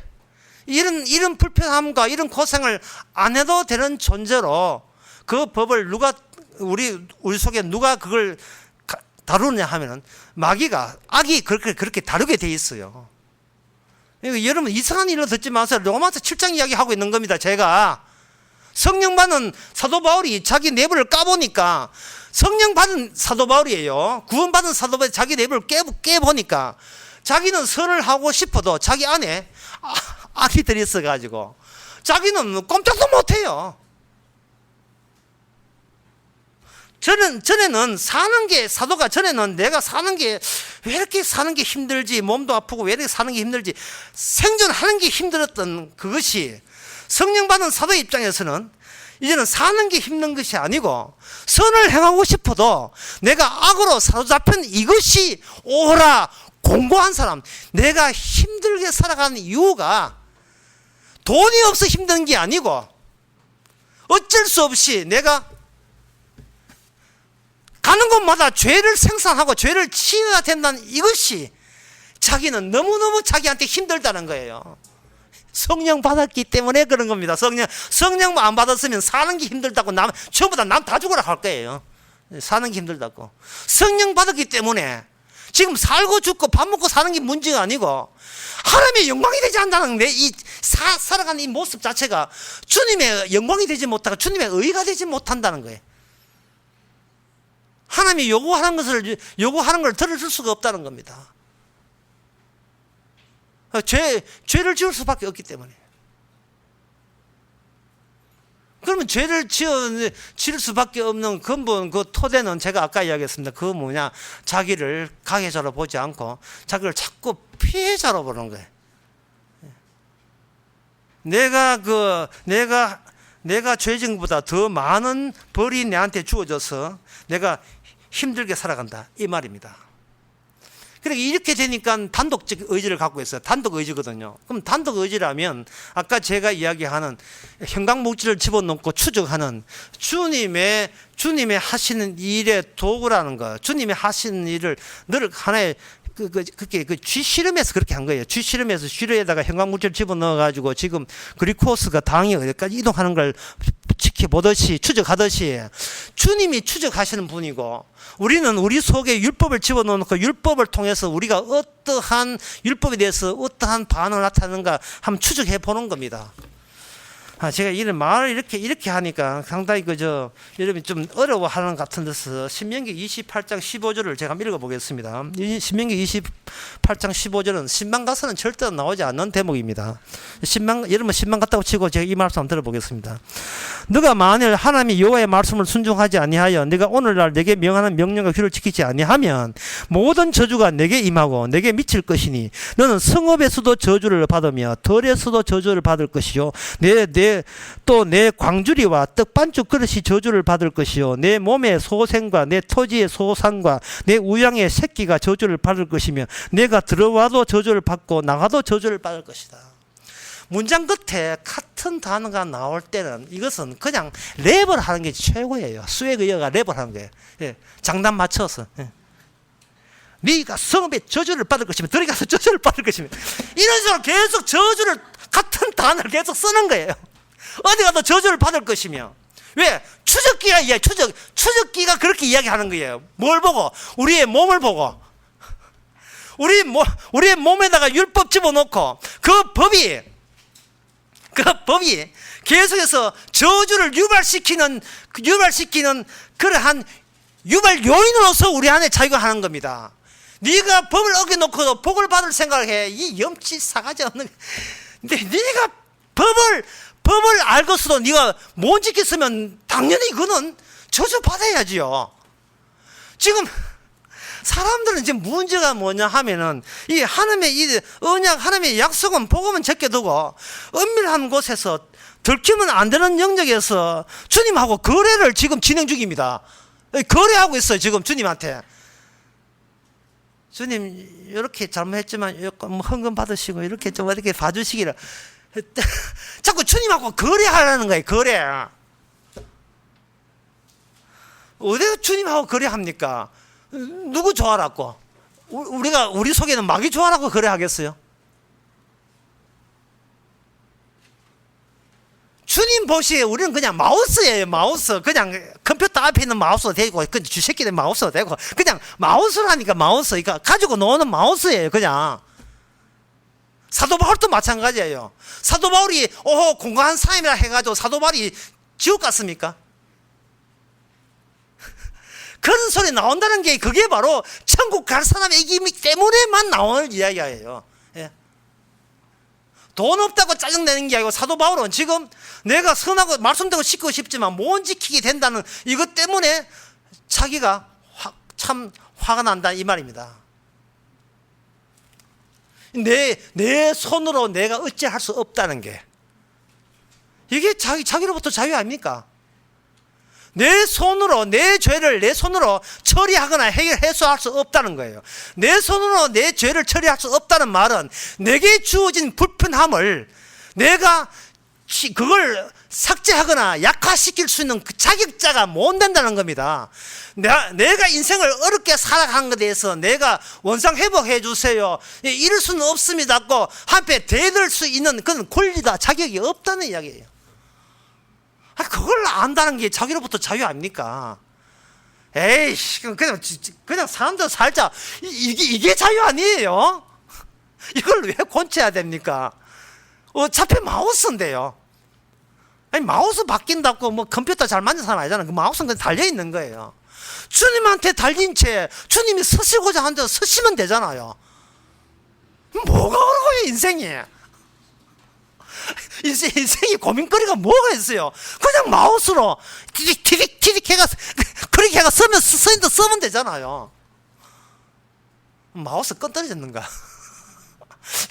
S1: 이런 불편함과 이런 고생을 안 해도 되는 존재로 그 법을 우리 속에 누가 그걸 다루느냐 하면은 악이 그렇게 다루게 돼 있어요. 여러분 이상한 일로 듣지 마세요. 로마서 7장 이야기하고 있는 겁니다. 제가 성령 받은 사도 바울이 자기 내부를 까보니까 성령 받은 사도 바울이에요. 구원 받은 사도 바울이 자기 내부를 깨보니까 자기는 선을 하고 싶어도 자기 안에 악이 들어있어가지고 자기는 꼼짝도 못해요. 전에는 사도가 전에는 내가 사는 게 왜 이렇게 사는 게 힘들지, 몸도 아프고 왜 이렇게 사는 게 힘들지, 생존하는 게 힘들었던 그것이 성령 받은 사도의 입장에서는 이제는 사는 게 힘든 것이 아니고 선을 행하고 싶어도 내가 악으로 사로잡힌 이것이 오라 공고한 사람, 내가 힘들게 살아가는 이유가 돈이 없어 힘든 게 아니고 어쩔 수 없이 내가 가는 곳마다 죄를 생산하고 죄를 치어야 된다는 이것이 자기는 너무너무 자기한테 힘들다는 거예요. 성령 받았기 때문에 그런 겁니다. 성령 안 받았으면 사는 게 힘들다고 전부 다 남 다 죽으라 할 거예요. 사는 게 힘들다고. 성령 받았기 때문에 지금 살고 죽고 밥 먹고 사는 게 문제가 아니고 하나님의 영광이 되지 않는다는 이 살아가는 이 모습 자체가 주님의 영광이 되지 못하고 주님의 의가 되지 못한다는 거예요. 하나님이 요구하는 걸 들어줄 수가 없다는 겁니다. 죄를 지을 수밖에 없기 때문에. 그러면 죄를 지을 수밖에 없는 근본 그 토대는 제가 아까 이야기했습니다. 그거 뭐냐? 자기를 가해자로 보지 않고 자기를 자꾸 피해자로 보는 거예요. 내가 죄증보다 더 많은 벌이 내한테 주어져서 내가 힘들게 살아간다 이 말입니다. 그러니까 이렇게 되니까 단독적 의지를 갖고 있어요. 단독 의지거든요. 그럼 단독 의지라면 아까 제가 이야기하는 형광물질을 집어넣고 추적하는 주님의 하시는 일의 도구라는 거, 주님의 하시는 일을 늘 하나의 쥐씨름에서 그렇게 한 거예요. 쥐씨름에서 쥐에다가 형광물질 집어넣어가지고 지금 글리코스가 당이 어디까지 이동하는 걸 지켜보듯이 추적하듯이 주님이 추적하시는 분이고 우리는 우리 속에 율법을 집어넣고 율법을 통해서 우리가 어떠한 율법에 대해서 어떠한 반응을 나타내는가 한번 추적해 보는 겁니다. 제가 이런 말을 이렇게 하니까 상당히 여러분이 좀 어려워하는 것 같은 데서 신명기 28장 15절을 제가 한번 읽어보겠습니다. 이 신명기 28장 15절은 신방 가서는 절대 나오지 않는 대목입니다. 여러분 신방 갔다고 치고 제가 이 말씀 한번 들어보겠습니다. 너가 만일 하나님의 여호와의 말씀을 순종하지 아니하여 내가 오늘날 내게 명하는 명령과 규를 지키지 아니하면 모든 저주가 내게 임하고 내게 미칠 것이니 너는 성읍에서도 저주를 받으며 들에서도 저주를 받을 것이요 또 내 광주리와 떡반죽 그릇이 저주를 받을 것이요 내 몸의 소생과 내 토지의 소산과 내 우양의 새끼가 저주를 받을 것이며 내가 들어와도 저주를 받고 나가도 저주를 받을 것이다. 문장 끝에 같은 단어가 나올 때는 이것은 그냥 랩을 하는 게 최고예요. 스웨그여가 랩을 하는 거예요. 장단 맞춰서. 네가 성읍에 저주를 받을 것이며 들어가서 저주를 받을 것이며 이런 식으로 계속 저주를 같은 단어를 계속 쓰는 거예요. 어디 가도 저주를 받을 것이며 왜? 추적기가 추적기가 그렇게 이야기하는 거예요. 뭘 보고? 우리의 몸을 보고 우리의 몸에다가 율법 집어넣고 그 법이 계속해서 저주를 유발시키는 그러한 유발 요인으로서 우리 안에 작용하는 겁니다. 네가 법을 어겨놓고도 복을 받을 생각을 해. 이 염치 사가지 없는. 근데 네가 법을 알고서도 네가 못 지켰으면 당연히 그는 저주 받아야지요. 지금 사람들은 지금 문제가 뭐냐 하면은 이 하나님의 이 언약, 하나님의 약속은 복음은 제껴두고 은밀한 곳에서 들키면 안 되는 영역에서 주님하고 거래를 지금 진행 중입니다. 거래하고 있어요 지금 주님한테. 주님 이렇게 잘못했지만 헌금 받으시고 이렇게 좀 이렇게 봐주시기를. 자꾸 주님하고 거래하라는 거예요. 거래. 어디가 주님하고 거래합니까? 누구 좋아라고? 우리 속에는 마귀 좋아라고 거래하겠어요? 주님 보시기에 우리는 그냥 마우스예요. 마우스. 그냥 컴퓨터 앞에 있는 마우스도 되고 그 주새끼들 마우스도 되고 그냥 마우스라니까 마우스. 그러니까 가지고 노는 마우스예요. 그냥. 사도 바울도 마찬가지예요. 사도 바울이 공고한 사람이라 해가지고 사도 바울이 지옥 갔습니까? 그런 소리 나온다는 게 그게 바로 천국 갈 사람의 이기 때문에만 나오는 이야기예요. 예. 돈 없다고 짜증내는 게 아니고 사도 바울은 지금 내가 선하고 말씀대로 지키고 싶지만 못 지키게 된다는 이것 때문에 자기가 참 화가 난다 이 말입니다. 내 손으로 내가 어찌할 수 없다는 게 이게 자기로부터 자유 아닙니까? 내 손으로 내 죄를 내 손으로 처리하거나 해소할 수 없다는 거예요. 내 손으로 내 죄를 처리할 수 없다는 말은 내게 주어진 불편함을 내가 그걸 삭제하거나 약화시킬 수 있는 그 자격자가 못 된다는 겁니다. 내가 인생을 어렵게 살아간 것에 대해서 내가 원상 회복해 주세요. 이럴 수는 없습니다고 한패 대들 수 있는 그런 권리다 자격이 없다는 이야기예요. 그걸 안다는 게 자기로부터 자유 아닙니까? 에이씨, 그냥 사람들 살자. 이게 자유 아니에요? 이걸 왜 권쳐야 됩니까? 어차피 마우스인데요. 아니, 마우스 바뀐다고 뭐 컴퓨터 잘 만든 사람 아니잖아요. 그 마우스는 그냥 달려있는 거예요. 주님한테 달린 채 주님이 서시고자 하는 데서 서시면 되잖아요. 뭐가 어려워요, 인생이. 인생이 고민거리가 뭐가 있어요? 그냥 마우스로 티릭 해가 그렇게 해가 쓰면 되잖아요. 마우스 끈 떨어졌는가?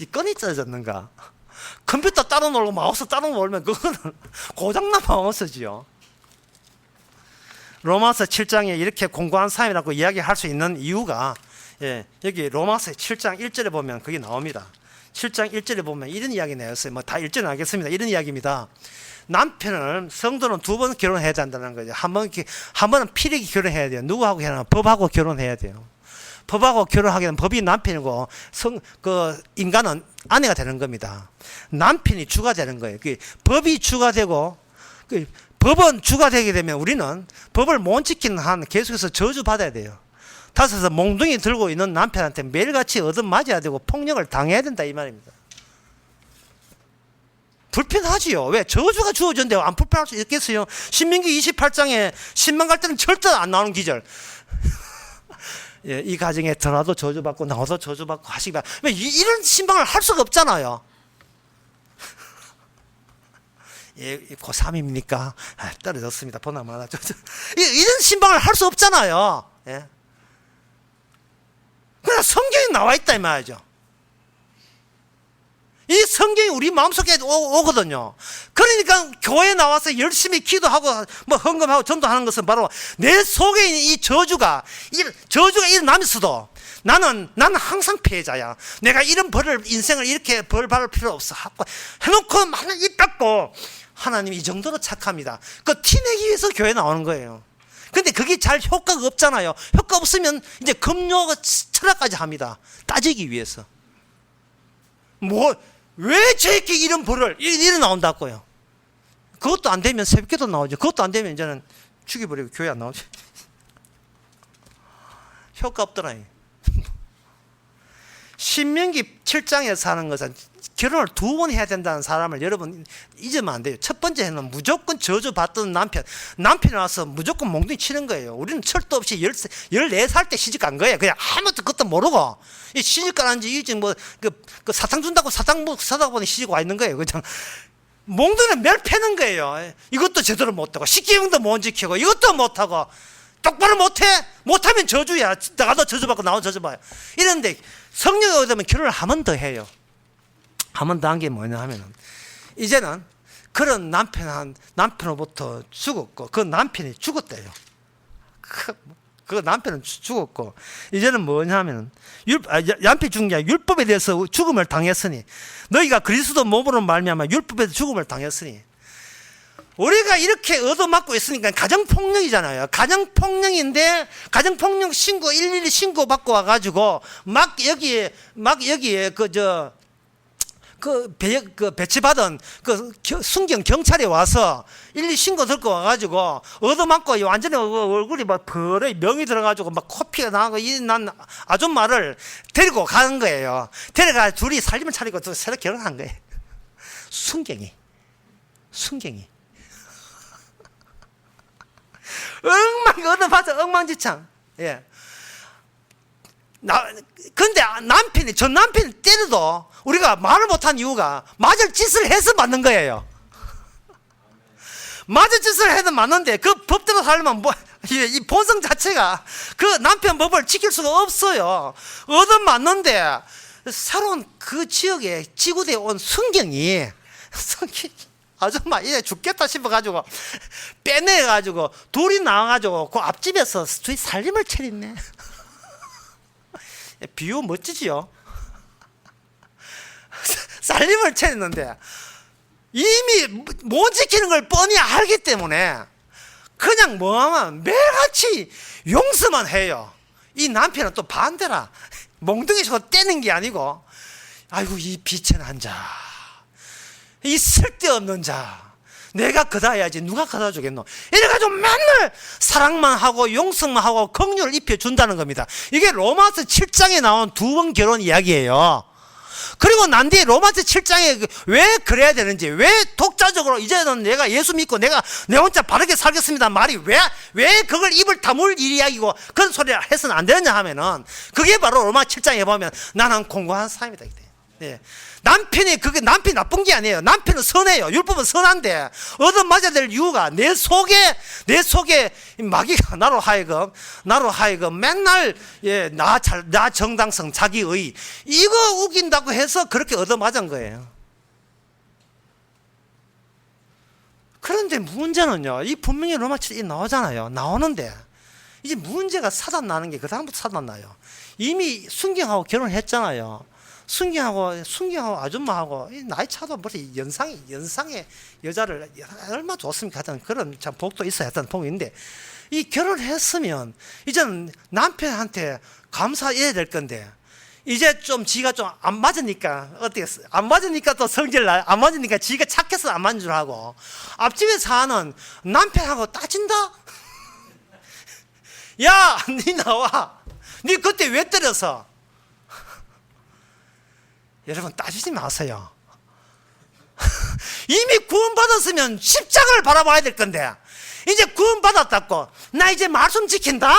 S1: 이 끈이 떨어졌는가? 컴퓨터 따로 놀고 마우스 따로 놀면 그거는 고장난 마우스지요. 로마서 7장에 이렇게 공고한 사람이라고 이야기할 수 있는 이유가 여기 로마서 7장 1절에 보면 그게 나옵니다. 7장 1절에 보면 이런 이야기 내었어요. 뭐 다 1절은 알겠습니다. 이런 이야기입니다. 남편을 성도는 2번 결혼해야 된다는 거죠. 한 번은 필히 결혼해야 돼요. 누구하고 결혼하면 법하고 결혼해야 돼요. 법하고 결혼하게 되면 법이 남편이고 인간은 아내가 되는 겁니다. 남편이 주가 되는 거예요. 법이 주가 되고 법은 주가 되게 되면 우리는 법을 못 지키는 한 계속해서 저주받아야 돼요. 다섯서 몽둥이 들고 있는 남편한테 매일같이 얻어맞아야 되고 폭력을 당해야 된다 이 말입니다. 불편하지요. 왜? 저주가 주어졌는데 안 불편할 수 있겠어요? 신명기 28장에 신만 갈 때는 절대 안 나오는 기절. 예, 이 가정에 들어도 저주받고 나와도 저주받고 하시기 바랍니다. 왜? 이런 신방을 할 수가 없잖아요. 예, 고3입니까? 떨어졌습니다. 보나마나. 이런 신방을 할 수 없잖아요. 예. 그러나 성경에 나와 있다 이 말이죠. 이 성경이 우리 마음속에 오거든요. 그러니까 교회에 나와서 열심히 기도하고 뭐 헌금하고 전도하는 것은 바로 내 속에 있는 이 저주가 일어나면서도 나는 항상 피해자야. 내가 이런 인생을 이렇게 벌 받을 필요 없어 하고 해놓고 하나님 입 닫고 하나님 이 정도로 착합니다. 그 티내기 위해서 교회 나오는 거예요. 근데 그게 잘 효과가 없잖아요. 효과 없으면 이제 금요가 철학까지 합니다. 따지기 위해서. 왜 저렇게 이런 벌을 이래 나온다고요? 그것도 안 되면 새벽기도 나오죠. 그것도 안 되면 이제는 죽여버리고 교회 안 나오죠. 효과 없더라. 신명기 7장에서 하는 것은 결혼을 2번 해야 된다는 사람을 여러분 잊으면 안 돼요. 첫 번째는 무조건 저주받던 남편이 와서 무조건 몽둥이 치는 거예요. 우리는 철도 없이 14살 때 시집 간 거예요. 그냥 아무것도 그것도 모르고 시집 가는지 이제 그 사탕 준다고 사탕 사다 보니 시집 와 있는 거예요. 그냥 몽둥이를 매일 패는 거예요. 이것도 제대로 못하고 식기명도 못 지키고 이것도 못하고 똑바로 못하면 저주야. 나도 저주받고 나도 저주받아요. 이런데 성령이 오되면 결혼을 한 번 더 해요. 한 번 더 한 게 뭐냐 하면은 이제는 그런 남편으로부터 죽었고 그 남편이 죽었대요. 그 남편은 죽었고 이제는 뭐냐 하면은 남편이 죽은 게 아니라 율법에 대해서 죽음을 당했으니 너희가 그리스도 몸으로 말미암아 율법에서 죽음을 당했으니 우리가 이렇게 얻어맞고 있으니까 가정폭력이잖아요. 가정폭력인데 가정폭력 신고 112 신고받고 와가지고 막 여기에 배치받은 순경 경찰이 와서 112 신고 들고 와가지고 얻어맞고 완전히 얼굴이 막 벌에 명이 들어가지고 막 코피가 나고 난 아줌마를 데리고 가는 거예요. 데려가 둘이 살림을 차리고 새로 결혼한 거예요. 순경이 얻어맞아 엉망진창. 예. 근데 전 남편이 때려도 우리가 말을 못한 이유가 맞을 짓을 해서 맞는 거예요. 맞을 짓을 해도 맞는데 그 법대로 살면 이 본성 자체가 그 남편 법을 지킬 수가 없어요. 얻어맞는데 새로운 그 지역에 지구대에 온 순경이 아줌마 이제 죽겠다 싶어가지고 빼내가지고 둘이 나와가지고 그 앞집에서 둘이 살림을 차렸네. 비유 멋지지요? 살림을 차렸는데 이미 못 지키는 걸 뻔히 알기 때문에 그냥 뭐하면 매일같이 용서만 해요. 이 남편은 또 반대라. 몽둥이 저거 떼는 게 아니고 아이고 이 비천한 자, 이 쓸데없는 자, 내가 그다 해야지 누가 그다 주겠노. 이래가지고 맨날 사랑만 하고 용서만 하고 긍휼을 입혀준다는 겁니다. 이게 로마서 7장에 나온 2번 결혼 이야기예요. 그리고 난 뒤에 로마서 7장에 왜 그래야 되는지, 왜 독자적으로 이제는 내가 예수 믿고 내가 내 혼자 바르게 살겠습니다 말이 왜 그걸 입을 다물 이야기고 그런 소리를 해서는 안 되느냐 하면은 그게 바로 로마 7장에 보면 나는 공고한 사람이다. 네. 남편이 나쁜 게 아니에요. 남편은 선해요. 율법은 선한데 얻어맞아야 될 이유가 내 속에 마귀가 나로 하여금 맨날 나 정당성 자기의 이거 우긴다고 해서 그렇게 얻어맞은 거예요. 그런데 문제는요, 이 분명히 로마 7이 나오잖아요. 나오는데 이제 문제가 사단 나는 게 그 다음부터 사단 나요. 이미 순경하고 결혼했잖아요. 순경하고 아줌마하고 나이 차도 벌써 연상의 여자를 얼마나 좋습니까? 하여튼 그런 참 복도 있어야 했던 복인데 이 결혼했으면 이제는 남편한테 감사해야 될 건데 이제 좀 지가 좀 안 맞으니까 어떻겠어? 안 맞으니까 또 성질나. 안 맞으니까 지가 착해서 안 맞는 줄 알고 앞집에 사는 남편하고 따진다. 야, 니 나와. 니 그때 왜 때렸어? 여러분 따지지 마세요. 이미 구원받았으면 십자가를 바라봐야 될 건데 이제 구원받았다고 나 이제 말씀 지킨다?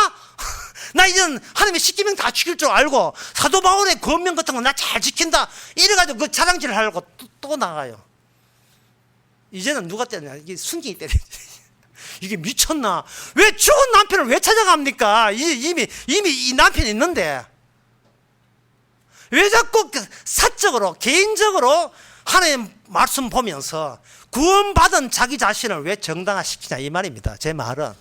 S1: 나 이제는 하나님의 십계명 다 지킬 줄 알고 사도 바울의 권면 같은 거 나 잘 지킨다 이래가지고 그 자랑질을 하려고 또 나가요. 이제는 누가 때리냐? 이게 순경이 때리지. 이게 미쳤나? 왜 죽은 남편을 왜 찾아갑니까? 이미 이 남편이 있는데 왜 자꾸 사적으로 개인적으로 하나님 말씀 보면서 구원받은 자기 자신을 왜 정당화시키냐 이 말입니다. 제 말은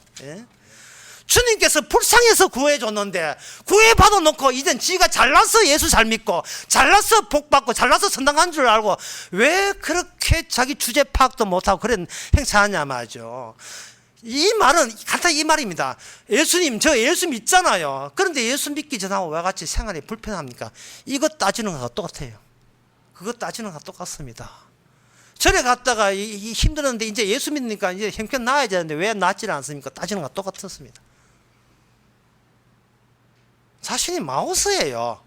S1: 주님께서 불쌍해서 구해줬는데 구해받아 놓고 이젠 지가 잘나서 예수 잘 믿고 잘나서 복받고 잘나서 선당한 줄 알고 왜 그렇게 자기 주제 파악도 못하고 그런 행사하냐 말이죠. 이 말은 간단히 이 말입니다. 예수님 저 예수 믿잖아요. 그런데 예수 믿기 전하고 왜 같이 생활이 불편합니까? 이거 따지는 거가 똑같아요. 그거 따지는 거가 똑같습니다. 절에 갔다가 힘들었는데 이제 예수 믿으니까 이제 형편 나아야 되는데 왜 낫지 않습니까? 따지는 거가 똑같습니다. 자신이 마우스예요.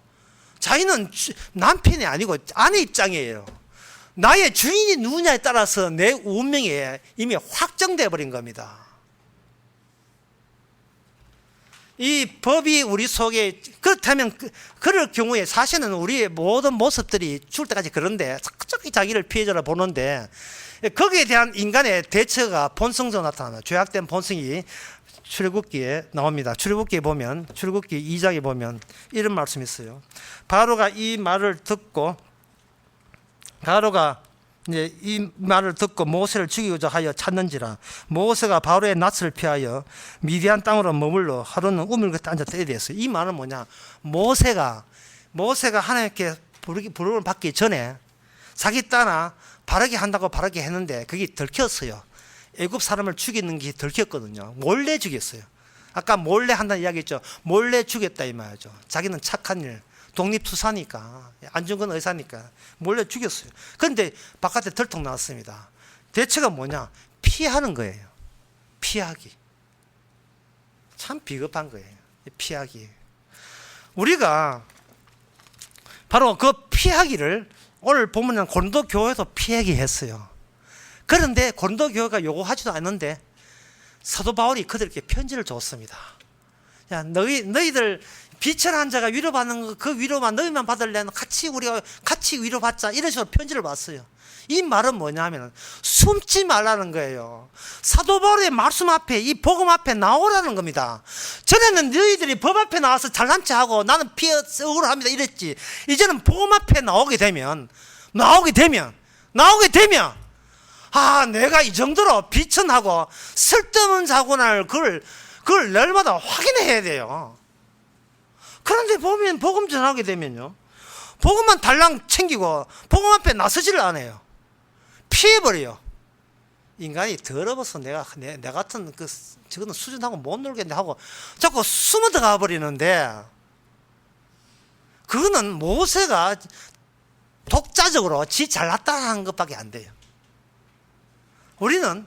S1: 자기는 남편이 아니고 아내 입장이에요. 나의 주인이 누구냐에 따라서 내 운명이 이미 확정되어 버린 겁니다. 이 법이 우리 속에 그렇다면 그럴 경우에 사실은 우리의 모든 모습들이 죽을 때까지 그런데 자기를 피해자로 보는데 거기에 대한 인간의 대처가 본성적으로 나타납니다. 죄악된 본성이 출애굽기에 나옵니다. 출애굽기에 보면 출애굽기 2장에 보면 이런 말씀이 있어요. 바로가 이 말을 듣고 이제 이 말을 듣고 모세를 죽이고자 하여 찾는지라 모세가 바로의 낯을 피하여 미디안 땅으로 머물러 하루는 우물 끝에 앉아 때에 대했어요. 이 말은 뭐냐? 모세가 하나님께 부름을 받기 전에 자기 딸아 바르게 한다고 바르게 했는데 그게 들켰어요. 애굽 사람을 죽이는 게 들켰거든요. 몰래 죽였어요. 아까 몰래 한다는 이야기했죠. 몰래 죽였다 이 말이죠. 자기는 착한 일, 독립투사니까 안중근 의사니까 몰래 죽였어요. 그런데 바깥에 들통 나왔습니다. 대처가 뭐냐? 피하는 거예요. 피하기. 참 비겁한 거예요. 피하기. 우리가 바로 그 피하기를 오늘 보면 고린도 교회도 피하기 했어요. 그런데 고린도 교회가 요구하지도 않는데 사도 바울이 그들에게 편지를 줬습니다. 야, 너희들 비천한 자가 위로받는 거 그 위로만 너희만 받으려면 같이 위로받자 이런 식으로 편지를 받았어요. 이 말은 뭐냐면 숨지 말라는 거예요. 사도 바울의 말씀 앞에 이 복음 앞에 나오라는 겁니다. 전에는 너희들이 법 앞에 나와서 잘난 체하고 나는 피해 억울합니다 이랬지. 이제는 복음 앞에 나오게 되면 아 내가 이 정도로 비천하고 쓸데없는 자고날 그걸 날마다 확인해야 돼요. 그런데 보면 복음 전하게 되면요 복음만 달랑 챙기고 복음 앞에 나서지를 않아요. 피해버려요. 인간이 더러워서 내가 같은 저거는 수준하고 못 놀겠네 하고 자꾸 숨어 들어가 버리는데 그거는 모세가 독자적으로 지 잘났다 하는 것밖에 안 돼요. 우리는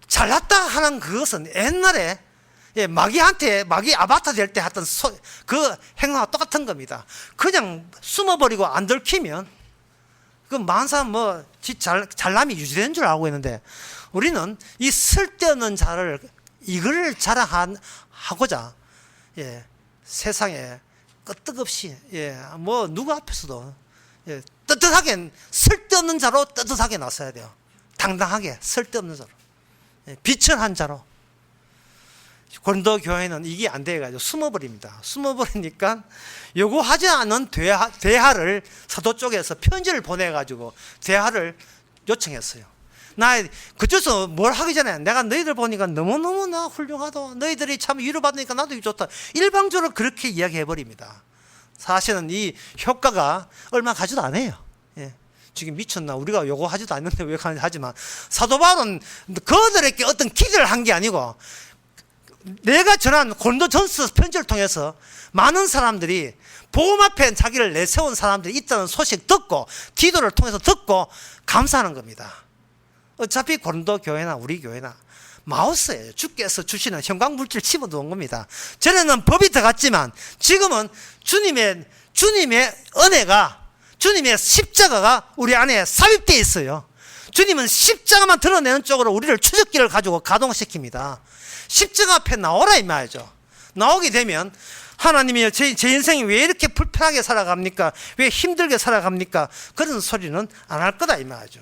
S1: 잘났다 하는 그것은 옛날에 마귀 아바타 될 때 했던 그 행동과 똑같은 겁니다. 그냥 숨어버리고 안 들키면 그 만사 지 잘남이 유지되는 줄 알고 있는데 우리는 이 쓸데없는 이걸 자랑하고자 세상에 끄떡없이 누구 앞에서도 떳떳하게 쓸데없는 자로 떳떳하게 나서야 돼요. 당당하게 쓸데없는 자로 비천한 자로. 고린도 교회는 이게 안 돼가지고 숨어버립니다. 숨어버리니까 요구하지 않은 대화를 사도 쪽에서 편지를 보내가지고 대화를 요청했어요. 나 그쪽에서 뭘 하기 전에 내가 너희들 보니까 너무너무나 훌륭하다. 너희들이 참 위로받으니까 나도 좋다. 일방적으로 그렇게 이야기해버립니다. 사실은 이 효과가 얼마 가지도 않아요. 지금 미쳤나? 우리가 요구하지도 않는데 왜 하지만 사도 바울은 그들에게 어떤 기대를 한 게 아니고 내가 전한 고린도전서 편지를 통해서 많은 사람들이 복음 앞에 자기를 내세운 사람들이 있다는 소식 듣고 기도를 통해서 듣고 감사하는 겁니다. 어차피 고린도 교회나 우리 교회나 마우스예요. 주께서 주시는 형광물질 집어넣은 겁니다. 전에는 법이 들어갔지만 지금은 주님의 은혜가, 주님의 십자가가 우리 안에 삽입되어 있어요. 주님은 십자가만 드러내는 쪽으로 우리를 추적기를 가지고 가동시킵니다. 십자가 앞에 나오라 이 말이죠. 나오게 되면 하나님이 제 인생이 왜 이렇게 불편하게 살아갑니까? 왜 힘들게 살아갑니까? 그런 소리는 안 할 거다 이 말이죠.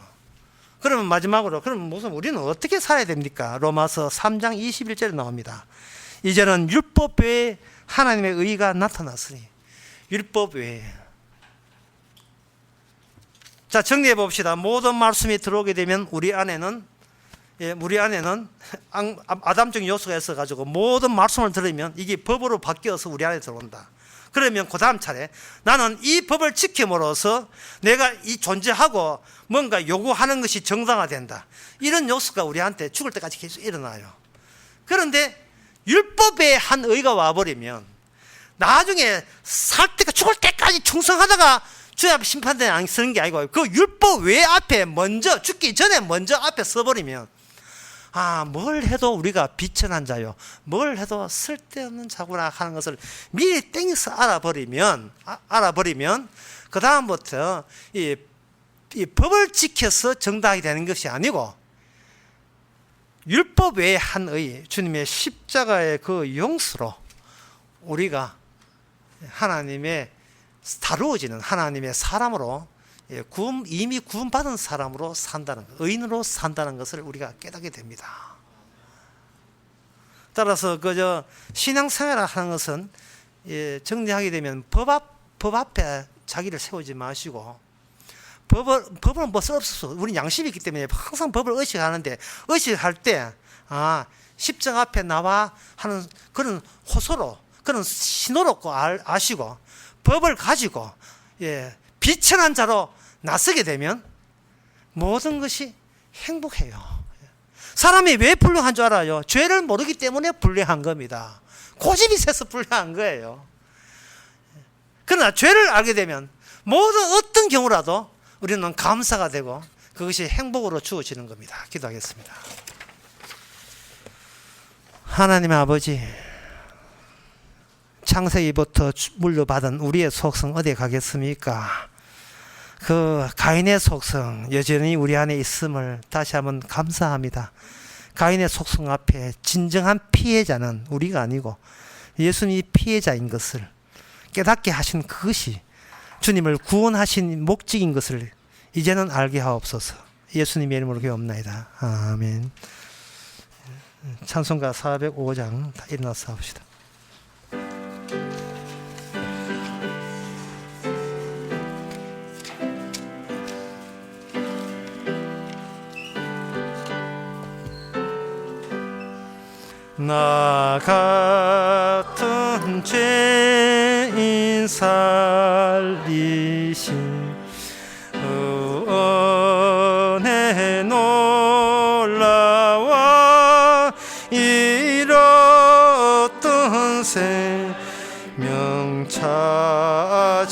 S1: 그러면 마지막으로 그럼 무슨 우리는 어떻게 살아야 됩니까? 로마서 3장 21절에 나옵니다. 이제는 율법 외에 하나님의 의가 나타났으니. 율법 외에. 자, 정리해 봅시다. 모든 말씀이 들어오게 되면 우리 안에는 아담적 요소가 있어가지고 모든 말씀을 들으면 이게 법으로 바뀌어서 우리 안에 들어온다. 그러면 그 다음 차례 나는 이 법을 지킴으로써 내가 이 존재하고 뭔가 요구하는 것이 정당화된다. 이런 요소가 우리한테 죽을 때까지 계속 일어나요. 그런데 율법에 한 의가 와버리면 나중에 살 때가 죽을 때까지 충성하다가 주의 앞에 심판대에 안 서는 게 아니고 그 율법 외 앞에 먼저 죽기 전에 먼저 앞에 서버리면 뭘 해도 우리가 비천한 자요, 뭘 해도 쓸데없는 자구나 하는 것을 미리 땡겨서 알아버리면 그 다음부터 이 법을 지켜서 정당하게 되는 것이 아니고 율법 외에 한 의, 주님의 십자가의 그 용서로 우리가 하나님의 다루어지는 하나님의 사람으로 이미 구원받은 사람으로 산다는 것, 의인으로 산다는 것을 우리가 깨닫게 됩니다. 따라서 그저 신앙생활을 하는 것은 정리하게 되면 법 앞에 자기를 세우지 마시고 법은 뭐 쓸없어. 우리 양심이 있기 때문에 항상 법을 의식하는데 의식할 때 십자가 앞에 나와 하는 그런 호소로 그런 신호로 아시고 법을 가지고 비천한 자로 나서게 되면 모든 것이 행복해요. 사람이 왜 불행한 줄 알아요? 죄를 모르기 때문에 불행한 겁니다. 고집이 세서 불행한 거예요. 그러나 죄를 알게 되면 모든 어떤 경우라도 우리는 감사가 되고 그것이 행복으로 주어지는 겁니다. 기도하겠습니다. 하나님의 아버지, 창세기부터 물려받은 우리의 속성 어디에 가겠습니까? 그 가인의 속성 여전히 우리 안에 있음을 다시 한번 감사합니다. 가인의 속성 앞에 진정한 피해자는 우리가 아니고 예수님이 피해자인 것을 깨닫게 하신 그것이 주님을 구원하신 목적인 것을 이제는 알게 하옵소서. 예수님의 이름으로 기도합니다. 아멘. 찬송가 405장 다 일어나서 합시다. 나 같은 죄인 살리신 은혜 놀라와 잃었던 생명 찾았고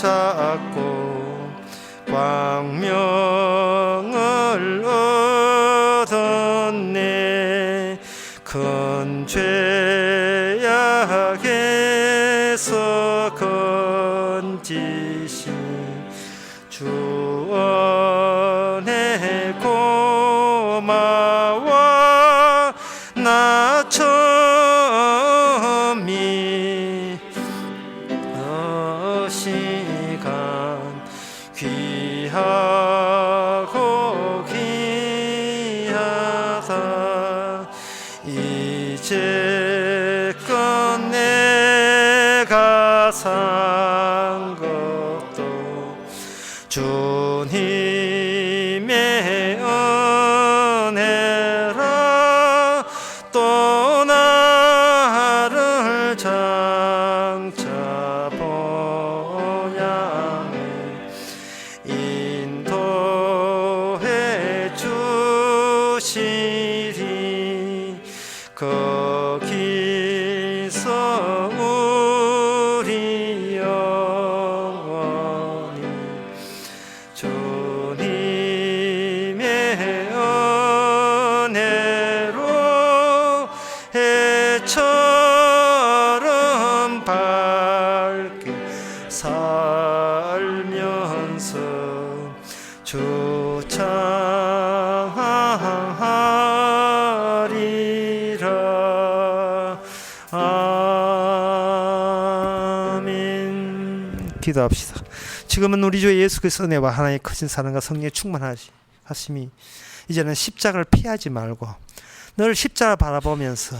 S1: 광명을 얻었네. 큰 죄악에서 건지신 주 은혜 고마워. 나 처음이 시간 귀하고 귀하다. 이제껏 내가 산 것도 주님의 은혜라. 또 나를 장차 본향에 인도해 주시리. 거기 살면서 주 찬양하리라. 아멘. 기도합시다. 지금은 우리 주 예수 그리스도의 은혜와 하나님의 크신 사랑과 성령의 충만하심이 이제는 십자가를 피하지 말고 늘 십자가를 바라보면서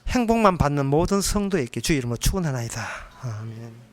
S1: 행복만 받는 모든 성도에게 주 이름으로 축원하나이다. 아멘.